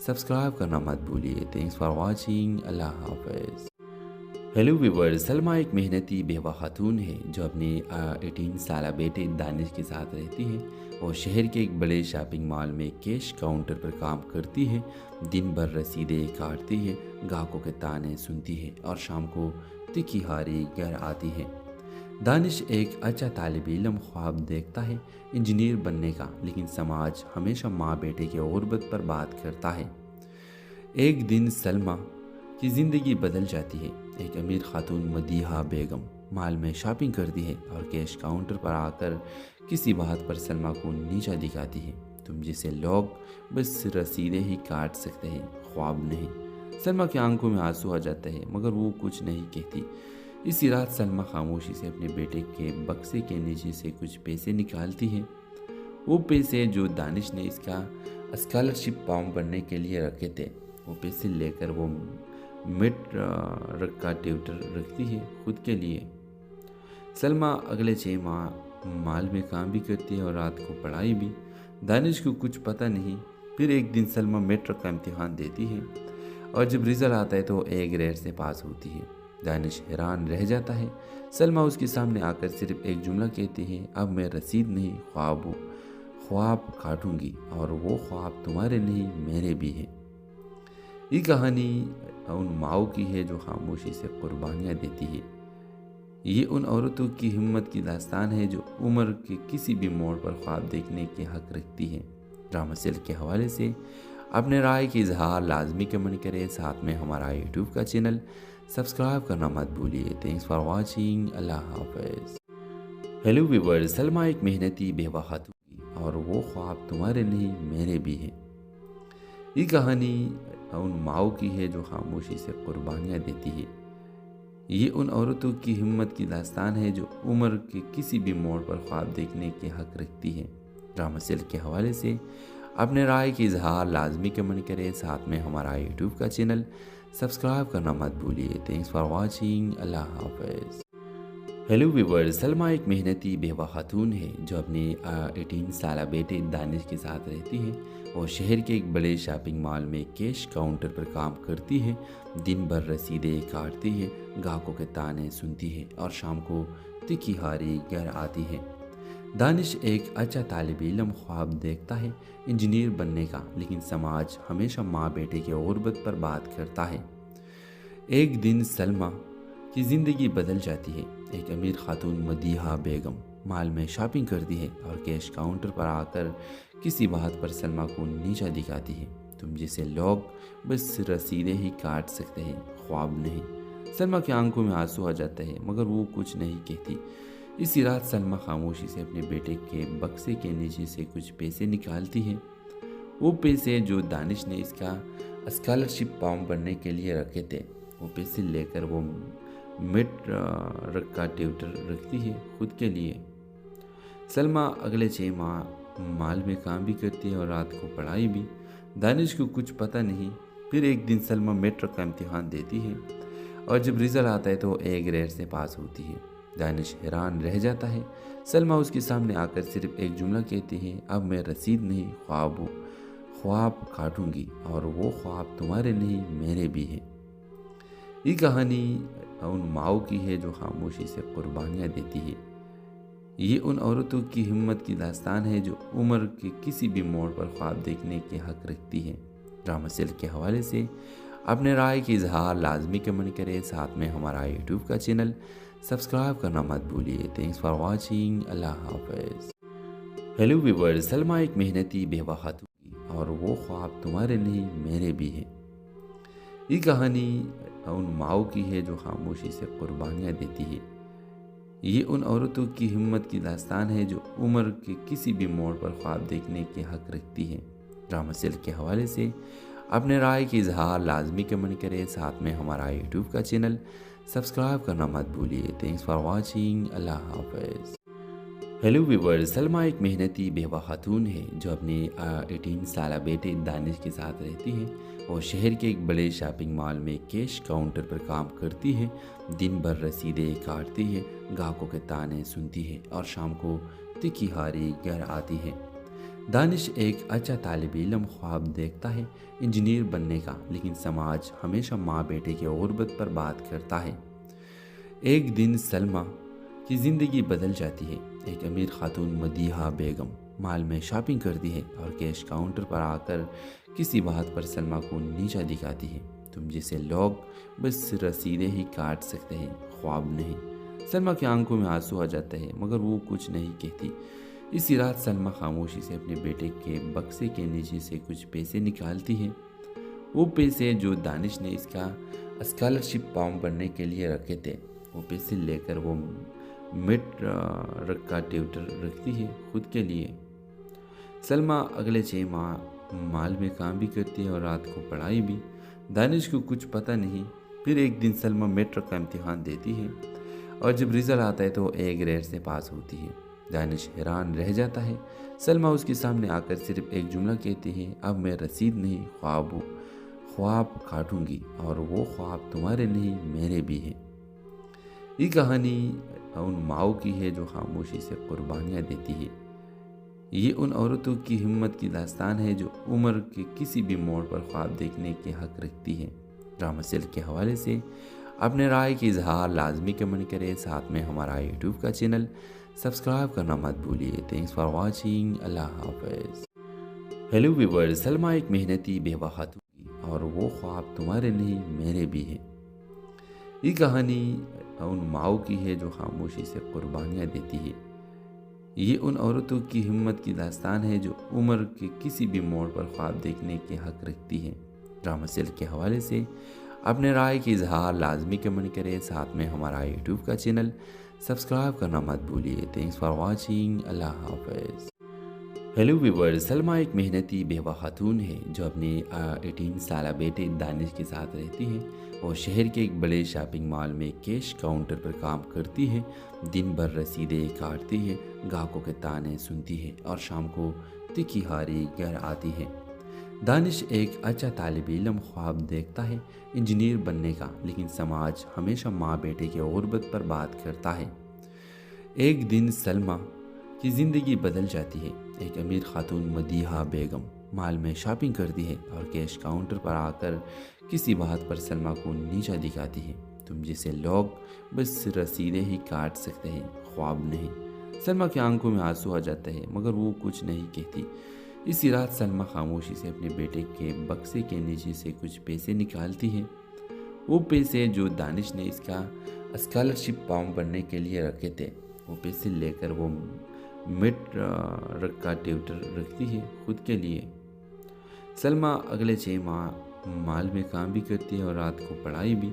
سبسکرائب کرنا مت بھولیے. Thanks for watching. اللہ حافظ. ہیلو ویورز، سلمہ ایک محنتی بیوہ خاتون ہے جو اپنے 18 سالہ بیٹے دانش کے ساتھ رہتی ہے. وہ شہر کے ایک بڑے شاپنگ مال میں کیش کاؤنٹر پر کام کرتی ہے. دن بھر رسیدیں کاٹتی ہے، گاہکوں کے تانے سنتی ہے اور شام کو تکھی ہاری گھر آتی ہے. دانش ایک اچھا طالب علم خواب دیکھتا ہے انجینئر بننے کا، لیکن سماج ہمیشہ ماں بیٹے کے غربت پر بات کرتا ہے. ایک دن سلمہ کی زندگی بدل جاتی ہے. ایک امیر خاتون مدیحہ بیگم مال میں شاپنگ کرتی ہے اور کیش کاؤنٹر پر آ کر کسی بات پر سلمہ کو نیچا دکھاتی ہے. تم جیسے لوگ بس رسیدیں ہی کاٹ سکتے ہیں، خواب نہیں. سلمہ کی آنکھوں میں آنسو آ جاتا ہے مگر وہ کچھ نہیں کہتی. اسی رات سلمہ خاموشی سے اپنے بیٹے کے بکسے کے نیچے سے کچھ پیسے نکالتی ہے. وہ پیسے جو دانش نے اس کا اسکالرشپ فارم بھرنے کے لیے رکھے تھے. وہ پیسے لے کر وہ مڈ کا ٹیوٹر رکھتی ہے خود کے لیے. سلمہ اگلے 6 ماہ مال میں کام بھی کرتی ہے اور رات کو پڑھائی بھی. دانش کو کچھ پتہ نہیں. پھر ایک دن سلمہ میٹرک کا امتحان دیتی ہے اور جب رزلٹ آتا ہے تو وہ A گریڈ سے پاس ہوتی ہے. دانش حیران رہ جاتا ہے. سلمہ اس کے سامنے آ کر صرف ایک جملہ کہتی ہے، اب میں رسید نہیں خواب کاٹوں گی اور وہ خواب تمہارے نہیں میرے بھی ہیں. یہ کہانی ان ماؤں کی ہے جو خاموشی سے قربانیاں دیتی ہے. یہ ان عورتوں کی ہمت کی داستان ہے جو عمر کے کسی بھی موڑ پر خواب دیکھنے کے حق رکھتی ہے. ڈرامہ سلک کے حوالے سے اپنے رائے کی اظہار لازمی کمنٹ کریں. ساتھ میں ہمارا یوٹیوب کا چینل سبسکرائب کرنا مت بھولیے. Thanks for watching. اللہ حافظ. ہیلو ویورز، سلمہ ایک محنتی بیوہ خاتون تھی اور وہ خواب تمہارے نہیں میرے بھی ہیں. یہ کہانی ان ماؤں کی ہے جو خاموشی سے قربانیاں دیتی ہے. یہ ان عورتوں کی ہمت کی داستان ہے جو عمر کے کسی بھی موڑ پر خواب دیکھنے کے حق رکھتی ہے. ڈرامہ سلک کے حوالے سے اپنے رائے کی اظہار لازمی کمنٹ کریں. ساتھ میں ہمارا یوٹیوب کا چینل سبسکرائب کرنا مت بھولیے. Thanks for watching. اللہ حافظ. ہیلو ویورز، سلمہ ایک محنتی بیوہ خاتون ہے جو اپنے 18 سالہ بیٹے دانش کے ساتھ رہتی ہے. وہ شہر کے ایک بڑے شاپنگ مال میں کیش کاؤنٹر پر کام کرتی ہے. دن بھر رسیدیں کاٹتی ہے، گاہکوں کے تانے سنتی ہے اور شام کو تکھی ہاری گھر آتی ہے. دانش ایک اچھا طالب علم خواب دیکھتا ہے انجینئر بننے کا، لیکن سماج ہمیشہ ماں بیٹے کے غربت پر بات کرتا ہے. ایک دن سلمہ کی زندگی بدل جاتی ہے. ایک امیر خاتون مدیحہ بیگم مال میں شاپنگ کرتی ہے اور کیش کاؤنٹر پر آ کر کسی بات پر سلمہ کو نیچا دکھاتی ہے. تم جیسے لوگ بس رسیدیں ہی کاٹ سکتے ہیں، خواب نہیں. سلمہ کی آنکھوں میں آنسو آ جاتا ہے مگر وہ کچھ نہیں کہتی. اسی رات سلمہ خاموشی سے اپنے بیٹے کے بکسے کے نیچے سے کچھ پیسے نکالتی ہے. وہ پیسے جو دانش نے اس کا اسکالرشپ فارم بھرنے کے لیے رکھے تھے. وہ پیسے لے کر وہ مڈ کا ٹیوٹر رکھتی ہے خود کے لیے. سلمہ اگلے 6 ماہ مال میں کام بھی کرتی ہے اور رات کو پڑھائی بھی. دانش کو کچھ پتہ نہیں. پھر ایک دن سلمہ میٹرک کا امتحان دیتی ہے اور جب رزلٹ آتا ہے تو A گریڈ سے پاس ہوتی ہے. دانش حیران رہ جاتا ہے. سلمہ اس کے سامنے آ کر صرف ایک جملہ کہتی ہے، اب میں رسید نہیں خواب کاٹوں گی اور وہ خواب تمہارے نہیں میرے بھی ہیں. یہ کہانی ان ماؤں کی ہے جو خاموشی سے قربانیاں دیتی ہے. یہ ان عورتوں کی ہمت کی داستان ہے جو عمر کے کسی بھی موڑ پر خواب دیکھنے کے حق رکھتی ہے. ڈرامہ سلک کے حوالے سے اپنے رائے کی اظہار لازمی کمنٹ کریں. ساتھ میں ہمارا یوٹیوب کا چینل سبسکرائب کرنا مت بھولیے. Thanks for watching. اللہ حافظ. ہیلو ویورز، سلمہ ایک محنتی بیوہ خاتون تھی اور وہ خواب تمہارے نہیں میرے بھی ہیں. یہ کہانی ان ماؤں کی ہے جو خاموشی سے قربانیاں دیتی ہے. یہ ان عورتوں کی ہمت کی داستان ہے جو عمر کے کسی بھی موڑ پر خواب دیکھنے کے حق رکھتی ہے۔ ڈرامہ سیل کے حوالے سے اپنے رائے کی اظہار لازمی کمنٹ کریں، ساتھ میں ہمارا یوٹیوب کا چینل سبسکرائب کرنا مت بھولیے۔ تھینکس فار واچنگ، اللہ حافظ۔ ہیلو ویورز، سلمیٰ ایک محنتی بیوہ خاتون ہے جو اپنے 18 سالہ بیٹے دانش کے ساتھ رہتی ہے۔ وہ شہر کے ایک بڑے شاپنگ مال میں کیش کاؤنٹر پر کام کرتی ہے، دن بھر رسیدیں کاٹتی ہے، گاہکوں کے تانے سنتی ہے اور شام کو تکھی ہاری گھر آتی ہے۔ دانش ایک اچھا طالب علم خواب دیکھتا ہے انجینئر بننے کا، لیکن سماج ہمیشہ ماں بیٹے کی غربت پر بات کرتا ہے۔ ایک دن سلمیٰ کی زندگی بدل جاتی ہے۔ ایک امیر خاتون مدیحہ بیگم مال میں شاپنگ کرتی ہے اور کیش کاؤنٹر پر آ کر کسی بات پر سلمیٰ کو نیچا دکھاتی ہے۔ تم جیسے لوگ بس رسیدیں ہی کاٹ سکتے ہیں، خواب نہیں۔ سلمیٰ کی آنکھوں میں آنسو آ جاتا ہے مگر وہ کچھ نہیں کہتی۔ اسی رات سلمیٰ خاموشی سے اپنے بیٹے کے بکسے کے نیچے سے کچھ پیسے نکالتی ہے۔ وہ پیسے جو دانش نے اس کا اسکالرشپ فارم بھرنے کے لیے رکھے تھے۔ وہ پیسے لے کر وہ مڈ کا ٹیوٹر رکھتی ہے خود کے لیے۔ سلمیٰ اگلے 6 ماہ مال میں کام بھی کرتی ہے اور رات کو پڑھائی بھی۔ دانش کو کچھ پتہ نہیں۔ پھر ایک دن سلمیٰ میٹرک کا امتحان دیتی ہے اور جب رزلٹ آتا ہے تو A گریڈ سے پاس ہوتی ہے۔ دانش حیران رہ جاتا ہے۔ سلمیٰ اس کے سامنے آ کر صرف ایک جملہ کہتی ہے، اب میں رسید نہیں خواب کاٹوں گی، اور وہ خواب تمہارے نہیں میرے بھی ہیں۔ یہ کہانی ان ماؤں کی ہے جو خاموشی سے قربانیاں دیتی ہے۔ یہ ان عورتوں کی ہمت کی داستان ہے جو عمر کے کسی بھی موڑ پر خواب دیکھنے کے حق رکھتی ہے۔ ڈرامہ سیل کے حوالے سے اپنے رائے کی اظہار لازمی کمنٹ کریں، ساتھ میں ہمارا یوٹیوب کا چینل سبسکرائب کرنا مت بھولیے۔ تھینکس فار واچنگ، اللہ حافظ۔ ہیلو ویورز، سلمیٰ ایک محنتی بیوہ خاتون اور وہ خواب تمہارے نہیں میرے بھی ہیں۔ یہ کہانی ان ماؤں کی ہے جو خاموشی سے قربانیاں دیتی ہے۔ یہ ان عورتوں کی ہمت کی داستان ہے جو عمر کے کسی بھی موڑ پر خواب دیکھنے کے حق رکھتی ہے۔ ڈرامہ سیل کے حوالے سے اپنے رائے کی اظہار لازمی کمنٹ کریں، ساتھ میں ہمارا یوٹیوب کا چینل سبسکرائب کرنا مت بھولیے۔ تھینکس فار واچنگ، اللہ حافظ۔ ہیلو ویورز، سلمیٰ ایک محنتی بیوہ خاتون ہے جو اپنے 18 سالہ بیٹے دانش کے ساتھ رہتی ہے۔ وہ شہر کے ایک بڑے شاپنگ مال میں کیش کاؤنٹر پر کام کرتی ہے، دن بھر رسیدیں کاٹتی ہے، گاہکوں کے تانے سنتی ہے اور شام کو تکھی ہاری گھر آتی ہے۔ دانش ایک اچھا طالب علم خواب دیکھتا ہے انجینئر بننے کا، لیکن سماج ہمیشہ ماں بیٹے کی غربت پر بات کرتا ہے۔ ایک دن سلمیٰ کی زندگی بدل جاتی ہے۔ ایک امیر خاتون مدیحہ بیگم مال میں شاپنگ کرتی ہے اور کیش کاؤنٹر پر آ کر کسی بات پر سلمیٰ کو نیچا دکھاتی ہے۔ تم جیسے لوگ بس رسیدیں ہی کاٹ سکتے ہیں، خواب نہیں۔ سلمیٰ کی آنکھوں میں آنسو آ جاتا ہے مگر وہ کچھ نہیں کہتی۔ اسی رات سلمیٰ خاموشی سے اپنے بیٹے کے بکسے کے نیچے سے کچھ پیسے نکالتی ہے۔ وہ پیسے جو دانش نے اس کا اسکالرشپ فارم بھرنے کے لیے رکھے تھے۔ وہ پیسے لے کر وہ مڈ کا ٹیوٹر رکھتی ہے خود کے لیے۔ سلمیٰ اگلے 6 ماہ مال میں کام بھی کرتی ہے اور رات کو پڑھائی بھی۔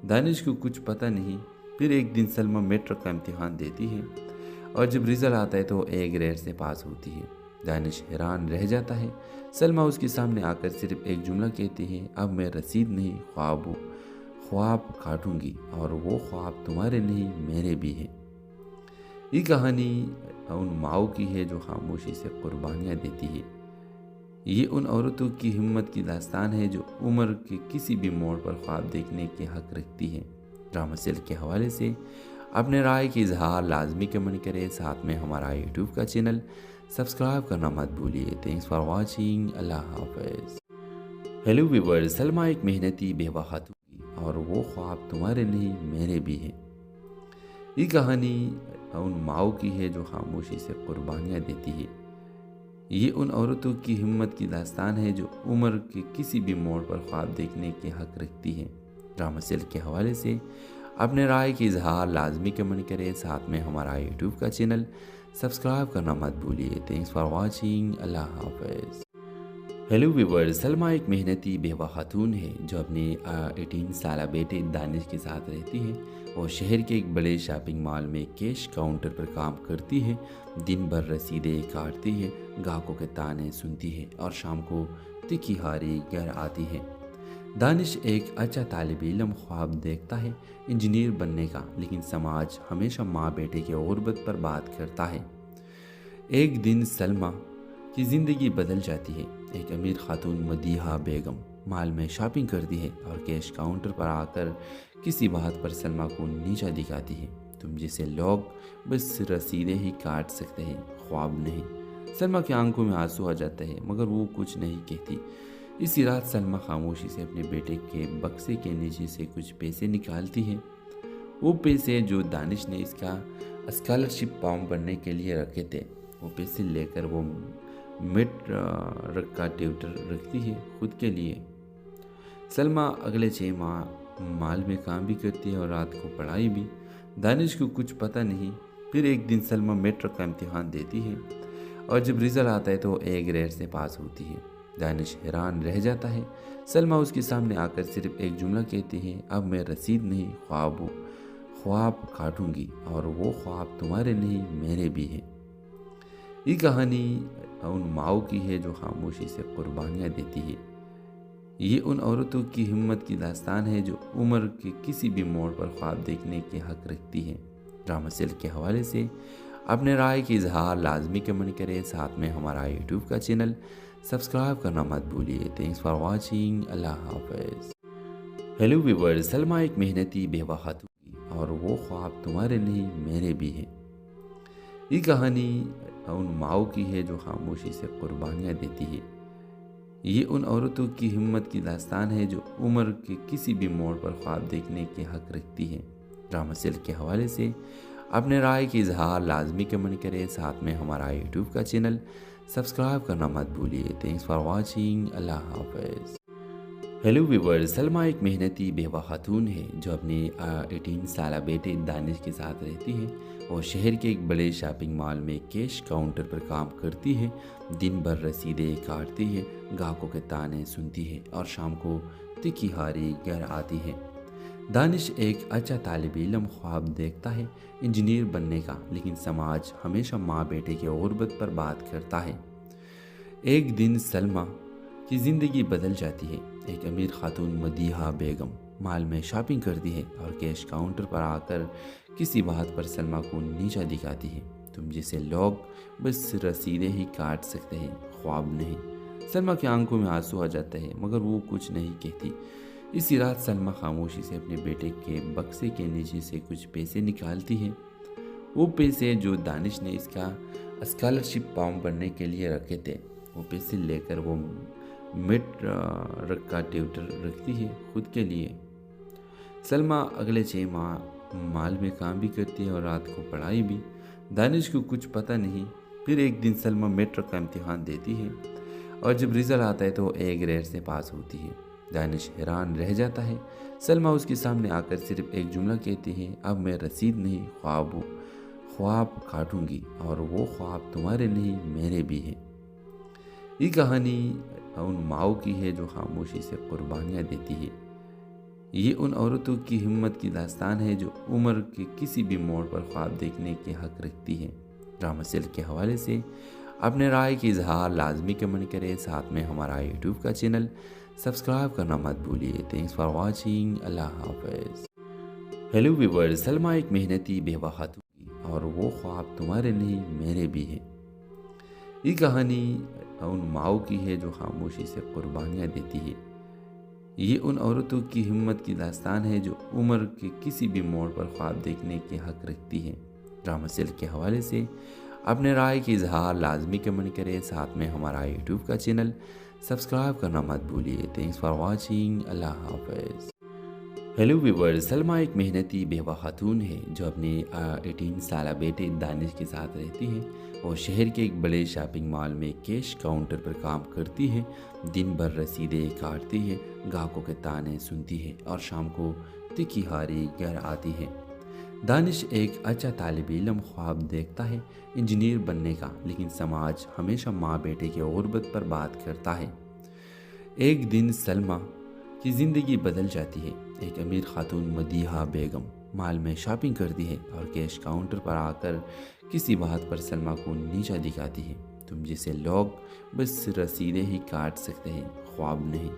دانش کو کچھ پتہ نہیں۔ پھر ایک دن سلمیٰ میٹرک کا امتحان دیتی ہے اور جب رزلٹ آتا ہے تو A گریڈ سے پاس ہوتی ہے۔ دانش حیران رہ جاتا ہے۔ سلمیٰ اس کے سامنے آ کر صرف ایک جملہ کہتی ہے، اب میں رسید نہیں خواب کاٹوں گی، اور وہ خواب تمہارے نہیں میرے بھی ہیں۔ یہ کہانی ان ماؤں کی ہے جو خاموشی سے قربانیاں دیتی ہے۔ یہ ان عورتوں کی ہمت کی داستان ہے جو عمر کے کسی بھی موڑ پر خواب دیکھنے کے حق رکھتی ہے۔ ڈرامہ سیل کے حوالے سے اپنے رائے کی اظہار لازمی کمنٹ کریں، ساتھ میں ہمارا یوٹیوب کا چینل سبسکرائب کرنا مت بھولیے۔ تھینکس فار واچنگ، اللہ حافظ۔ ہیلو ویورز، سلمیٰ ایک محنتی بیوہ خاتون اور وہ خواب تمہارے نہیں میرے بھی ہیں۔ یہ کہانی ان ماؤں کی ہے جو خاموشی سے قربانیاں دیتی ہے۔ یہ ان عورتوں کی ہمت کی داستان ہے جو عمر کے کسی بھی موڑ پر خواب دیکھنے کے حق رکھتی ہے۔ ڈرامہ سیل کے حوالے سے اپنے رائے کی اظہار لازمی کمنٹ کریں، ساتھ میں ہمارا یوٹیوب کا چینل سبسکرائب کرنا مت بھولیے۔ تھینکس فار واچنگ، اللہ حافظ۔ ہیلو ویورز، سلمیٰ ایک محنتی بیوہ خاتون ہے جو اپنے 18 سالہ بیٹے دانش کے ساتھ رہتی ہے۔ وہ شہر کے ایک بڑے شاپنگ مال میں کیش کاؤنٹر پر کام کرتی ہے، دن بھر رسیدیں کاٹتی ہے، گاہکوں کے تانے سنتی ہے اور شام کو تکھی ہاری گھر آتی ہے۔ دانش ایک اچھا طالب علم خواب دیکھتا ہے انجینئر بننے کا، لیکن سماج ہمیشہ ماں بیٹے کی غربت پر بات کرتا ہے۔ ایک دن سلمیٰ کی زندگی بدل جاتی ہے۔ ایک امیر خاتون مدیحہ بیگم مال میں شاپنگ کرتی ہے اور کیش کاؤنٹر پر آ کر کسی بات پر سلمیٰ کو نیچا دکھاتی ہے۔ تم جیسے لوگ بس رسیدیں ہی کاٹ سکتے ہیں، خواب نہیں۔ سلمیٰ کی آنکھوں میں آنسو آ جاتے ہیں مگر وہ کچھ نہیں کہتی۔ اسی رات سلمیٰ خاموشی سے اپنے بیٹے کے بکسے کے نیچے سے کچھ پیسے نکالتی ہے۔ وہ پیسے جو دانش نے اس کا اسکالرشپ فارم بھرنے کے لیے رکھے تھے، وہ پیسے لے کر وہ مڈ کا ٹیوٹر رکھتی ہے خود کے لیے۔ سلمیٰ اگلے 6 ماہ مال میں کام بھی کرتی ہے اور رات کو پڑھائی بھی۔ دانش کو کچھ پتہ نہیں۔ پھر ایک دن سلمیٰ میٹرک کا امتحان دیتی ہے اور جب رزلٹ آتا ہے تو A گریڈ سے پاس ہوتی ہے۔ دانش حیران رہ جاتا ہے۔ سلمیٰ اس کے سامنے آ کر صرف ایک جملہ کہتی ہے، اب میں رسید نہیں خواب کاٹوں گی، اور وہ خواب تمہارے نہیں میرے بھی ہیں۔ یہ کہانی ان ماؤں کی ہے جو خاموشی سے قربانیاں دیتی ہے۔ یہ ان عورتوں کی ہمت کی داستان ہے جو عمر کے کسی بھی موڑ پر خواب دیکھنے کے حق رکھتی ہے۔ ڈرامہ سیل کے حوالے سے اپنے رائے کی اظہار لازمی کمنٹ کریں، ساتھ میں ہمارا یوٹیوب کا چینل سبسکرائب کرنا مت بھولیے۔ تھینکس فار واچنگ، اللہ حافظ۔ ہیلو ویورز، سلمیٰ ایک محنتی بیوہ خاتون تھی اور وہ خواب تمہارے نہیں میرے بھی ہیں۔ یہ کہانی ان ماؤں کی ہے جو خاموشی سے قربانیاں دیتی ہے۔ یہ ان عورتوں کی ہمت کی داستان ہے جو عمر کے کسی بھی موڑ پر خواب دیکھنے کے حق رکھتی ہے۔ ڈرامہ سیل کے حوالے سے اپنے رائے کی اظہار لازمی کمنٹ کریں، ساتھ میں ہمارا یوٹیوب کا چینل سبسکرائب کرنا مت بھولیے۔ تھینکس فار واچنگ، اللہ حافظ۔ ہیلو ویورز، سلمیٰ ایک محنتی بیوہ خاتون ہے جو اپنے 18 سالہ بیٹے دانش کے ساتھ رہتی ہے۔ وہ شہر کے ایک بڑے شاپنگ مال میں کیش کاؤنٹر پر کام کرتی ہے، دن بھر رسیدیں کاٹتی ہے، گاہکوں کے تانے سنتی ہے اور شام کو تکھی ہاری گھر آتی ہے۔ دانش ایک اچھا طالب علم خواب دیکھتا ہے انجینئر بننے کا، لیکن سماج ہمیشہ ماں بیٹے کی غربت پر بات کرتا ہے۔ ایک دن سلمیٰ کی زندگی بدل جاتی ہے۔ ایک امیر خاتون مدیحہ بیگم مال میں شاپنگ کرتی ہے اور کیش کاؤنٹر پر آ کر کسی بات پر سلمیٰ کو نیچا دکھاتی ہے۔ تم جیسے لوگ بس رسیدیں ہی کاٹ سکتے ہیں، خواب نہیں۔ سلمیٰ کی آنکھوں میں آنسو آ جاتے ہیں مگر وہ کچھ نہیں کہتی۔ اسی رات سلمیٰ خاموشی سے اپنے بیٹے کے بکسے کے نیچے سے کچھ پیسے نکالتی ہے۔ وہ پیسے جو دانش نے اس کا اسکالرشپ فارم بھرنے کے لیے رکھے تھے، وہ پیسے لے کر وہ مڈ کا ٹیوٹر رکھتی ہے خود کے لیے۔ سلمیٰ اگلے 6 ماہ مال میں کام بھی کرتی ہے اور رات کو پڑھائی بھی۔ دانش کو کچھ پتہ نہیں۔ پھر ایک دن سلمیٰ میٹرک کا امتحان دیتی ہے اور جب رزلٹ آتا ہے تو A گریڈ سے پاس ہوتی ہے۔ دانش حیران رہ جاتا ہے۔ سلمیٰ اس کے سامنے آ کر صرف ایک جملہ کہتی ہے، اب میں رسید نہیں خواب کاٹوں گی، اور وہ خواب تمہارے نہیں میرے بھی ہیں۔ یہ کہانی ان ماؤں کی ہے جو خاموشی سے قربانیاں دیتی ہے۔ یہ ان عورتوں کی ہمت کی داستان ہے جو عمر کے کسی بھی موڑ پر خواب دیکھنے کے حق رکھتی ہے۔ ڈرامہ سیل کے حوالے سے اپنے رائے کی اظہار لازمی کمنٹ کریں، ساتھ میں ہمارا یوٹیوب کا چینل سبسکرائب کرنا مت بھولیے۔ تھینکس فار واچنگ، اللہ حافظ۔ ہیلو ویورز، سلمیٰ ایک محنتی بیوہ خاتون تھی اور وہ خواب تمہارے نہیں میرے بھی ہیں۔ یہ کہانی ان ماؤں کی ہے جو خاموشی سے قربانیاں دیتی ہے۔ یہ ان عورتوں کی ہمت کی داستان ہے جو عمر کے کسی بھی موڑ پر خواب دیکھنے کے حق رکھتی ہے۔ ڈرامہ سیل کے حوالے سے اپنے رائے کی اظہار لازمی کمنٹ کریں، ساتھ میں ہمارا یوٹیوب کا چینل سبسکرائب کرنا مت بھولیے۔ تھینکس فار واچنگ، اللہ حافظ۔ ہیلو ویورز، سلمیٰ ایک محنتی بیوہ خاتون ہے جو اپنے 18 سالہ بیٹے دانش کے ساتھ رہتی ہے۔ وہ شہر کے ایک بڑے شاپنگ مال میں کیش کاؤنٹر پر کام کرتی ہے، دن بھر رسیدیں کاٹتی ہے، گاہکوں کے تانے سنتی ہے اور شام کو تکھی ہاری گھر آتی ہے۔ دانش ایک اچھا طالب علم خواب دیکھتا ہے انجینئر بننے کا، لیکن سماج ہمیشہ ماں بیٹے کی غربت پر بات کرتا ہے۔ ایک دن سلمیٰ کی زندگی بدل جاتی ہے۔ ایک امیر خاتون مدیحہ بیگم مال میں شاپنگ کرتی ہے اور کیش کاؤنٹر پر آ کر کسی بات پر سلمہ کو نیچا دکھاتی ہے۔ تم جسے لوگ بس رسیدیں ہی کاٹ سکتے ہیں، خواب نہیں۔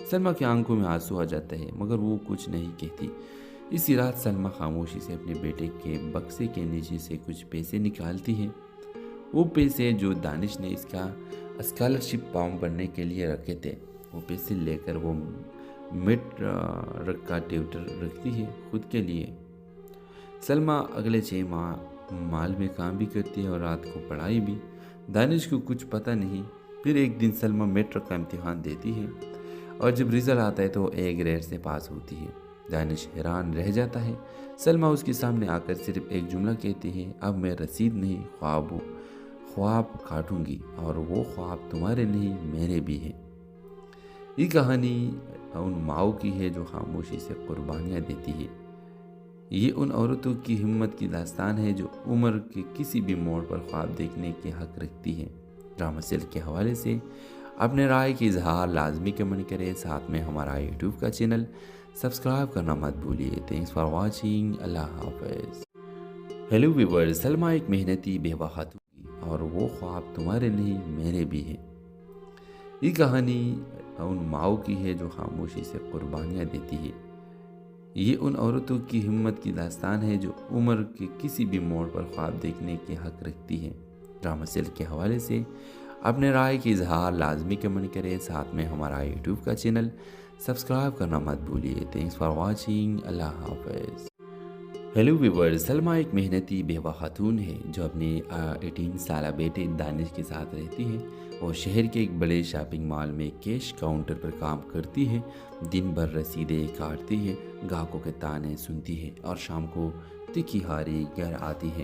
سلمہ کی آنکھوں میں آنسو آ جاتا ہے مگر وہ کچھ نہیں کہتی۔ اسی رات سلمہ خاموشی سے اپنے بیٹے کے بکسے کے نیچے سے کچھ پیسے نکالتی ہے۔ وہ پیسے جو دانش نے اس کا اسکالرشپ فارم بھرنے کے لیے رکھے تھے، وہ پیسے لے کر وہ مڈ کا ٹیوٹر رکھتی ہے خود کے لیے۔ سلمہ اگلے 6 ماہ مال میں کام بھی کرتی ہے اور رات کو پڑھائی بھی۔ دانش کو کچھ پتہ نہیں۔ پھر ایک دن سلمہ میٹرک کا امتحان دیتی ہے اور جب رزلٹ آتا ہے تو A گریڈ سے پاس ہوتی ہے۔ دانش حیران رہ جاتا ہے۔ سلمہ اس کے سامنے آ کر صرف ایک جملہ کہتی ہے، اب میں رسید نہیں، خواب کاٹوں گی، اور وہ خواب تمہارے نہیں میرے بھی ہیں۔ یہ کہانی ان ماؤں کی ہے جو خاموشی سے قربانیاں دیتی ہے۔ یہ ان عورتوں کی ہمت کی داستان ہے جو عمر کے کسی بھی موڑ پر خواب دیکھنے کے حق رکھتی ہے۔ ڈرامہ سیل کے حوالے سے اپنے رائے کی اظہار لازمی کمنٹ کریں، ساتھ میں ہمارا یوٹیوب کا چینل سبسکرائب کرنا مت بھولیے۔ تھینکس فار واچنگ، اللہ حافظ۔ ہیلو ویورز، سلمہ ایک محنتی بیوہ خاتون تھی اور وہ خواب تمہارے نہیں میرے بھی ہیں۔ یہ کہانی ان ماؤں کی ہے جو خاموشی سے قربانیاں دیتی ہے۔ یہ ان عورتوں کی ہمت کی داستان ہے جو عمر کے کسی بھی موڑ پر خواب دیکھنے کے حق رکھتی ہے۔ ڈرامہ سیل کے حوالے سے اپنے رائے کی اظہار لازمی کمنٹ کریں، ساتھ میں ہمارا یوٹیوب کا چینل سبسکرائب کرنا مت بھولیے۔ تھینکس فار واچنگ، اللہ حافظ۔ ہیلو ویورز، سلمہ ایک محنتی بیوہ خاتون ہے جو اپنے 18 سالہ بیٹے دانش کے ساتھ رہتی ہے۔ وہ شہر کے ایک بڑے شاپنگ مال میں کیش کاؤنٹر پر کام کرتی ہے۔ دن بھر رسیدیں کاٹتی ہے، گاہکوں کے تانے سنتی ہے اور شام کو تکھی ہاری گھر آتی ہے۔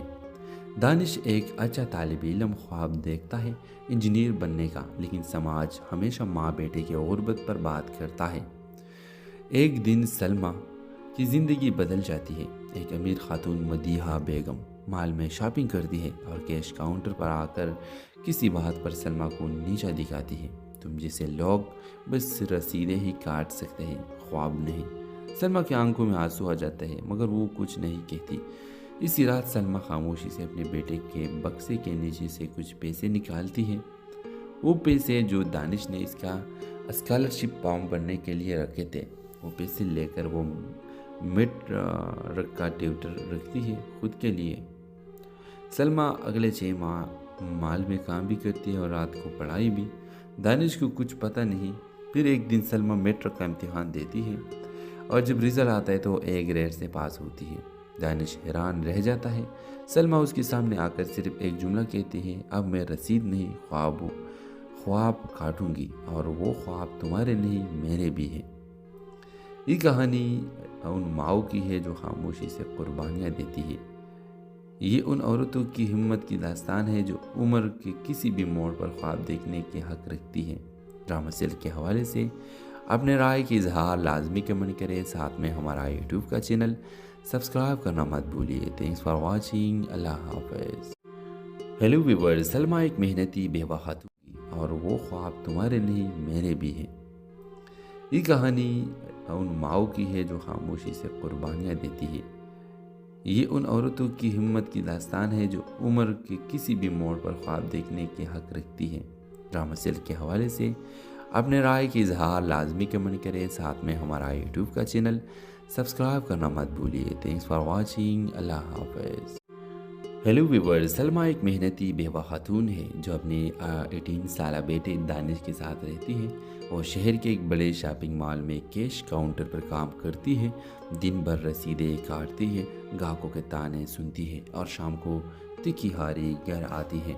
دانش ایک اچھا طالب علم خواب دیکھتا ہے انجینئر بننے کا، لیکن سماج ہمیشہ ماں بیٹے کی غربت پر بات کرتا ہے۔ ایک دن سلمہ کی زندگی بدل جاتی ہے۔ ایک امیر خاتون مدیحہ بیگم مال میں شاپنگ کرتی ہے اور کیش کاؤنٹر پر آ کر کسی بات پر سلمہ کو نیچا دکھاتی ہے۔ تم جسے لوگ بس رسیدیں ہی کاٹ سکتے ہیں، خواب نہیں۔ سلمہ کی آنکھوں میں آنسو آ جاتا ہے مگر وہ کچھ نہیں کہتی۔ اسی رات سلمہ خاموشی سے اپنے بیٹے کے بکسے کے نیچے سے کچھ پیسے نکالتی ہے۔ وہ پیسے جو دانش نے اس کا اسکالرشپ فارم بھرنے کے لیے رکھے تھے، وہ پیسے لے کر وہ مڈ کا ٹیوٹر رکھتی ہے خود کے لیے۔ سلمہ اگلے 6 ماہ مال میں کام بھی کرتی ہے اور رات کو پڑھائی بھی۔ دانش کو کچھ پتہ نہیں۔ پھر ایک دن سلمہ میٹرک کا امتحان دیتی ہے اور جب رزلٹ آتا ہے تو A گریڈ سے پاس ہوتی ہے۔ دانش حیران رہ جاتا ہے۔ سلمہ اس کے سامنے آ کر صرف ایک جملہ کہتی ہے، اب میں رسید نہیں، خواب کاٹوں گی، اور وہ خواب تمہارے نہیں میرے بھی ہیں۔ یہ کہانی ان ماؤں کی ہے جو خاموشی سے قربانیاں دیتی ہے۔ یہ ان عورتوں کی ہمت کی داستان ہے جو عمر کے کسی بھی موڑ پر خواب دیکھنے کے حق رکھتی ہے۔ ڈرامہ سیل کے حوالے سے اپنے رائے کی اظہار لازمی کمنٹ کریں، ساتھ میں ہمارا یوٹیوب کا چینل سبسکرائب کرنا مت بھولیے۔ تھینکس فار واچنگ، اللہ حافظ۔ ہیلو ویورز، سلمہ ایک محنتی بیوہ خاتون تھی اور وہ خواب تمہارے نہیں میرے بھی ہیں۔ یہ کہانی ان ماؤں کی ہے جو خاموشی سے قربانیاں دیتی ہے۔ یہ ان عورتوں کی ہمت کی داستان ہے جو عمر کے کسی بھی موڑ پر خواب دیکھنے کے حق رکھتی ہے۔ ڈرامہ سیل کے حوالے سے اپنے رائے کی اظہار لازمی کمنٹ کریں، ساتھ میں ہمارا یوٹیوب کا چینل سبسکرائب کرنا مت بھولیے۔ تھینکس فار واچنگ، اللہ حافظ۔ ہیلو ویورز، سلمہ ایک محنتی بیوہ خاتون ہے جو اپنے 18 سالہ بیٹے دانش کے ساتھ رہتی ہے۔ وہ شہر کے ایک بڑے شاپنگ مال میں کیش کاؤنٹر پر کام کرتی ہے۔ دن بھر رسیدیں کاٹتی ہے، گاہکوں کے تانے سنتی ہے اور شام کو تکھی ہاری گھر آتی ہے۔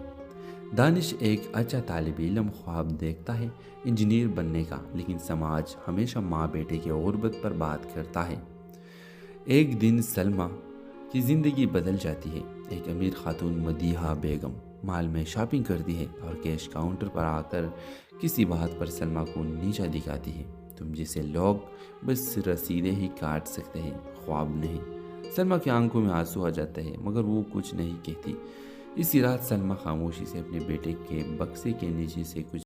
دانش ایک اچھا طالب علم خواب دیکھتا ہے انجینئر بننے کا، لیکن سماج ہمیشہ ماں بیٹے کی غربت پر بات کرتا ہے۔ ایک دن سلمہ کی زندگی بدل جاتی ہے۔ ایک امیر خاتون مدیحہ بیگم مال میں شاپنگ کرتی ہے اور کیش کاؤنٹر پر آ کر کسی بات پر سلمہ کو نیچا دکھاتی ہے۔ تم جسے لوگ بس رسیدیں ہی کاٹ سکتے ہیں، خواب نہیں۔ سلمہ کی آنکھوں میں آنسو آ جاتا ہے مگر وہ کچھ نہیں کہتی۔ اسی رات سلمہ خاموشی سے اپنے بیٹے کے بکسے کے نیچے سے کچھ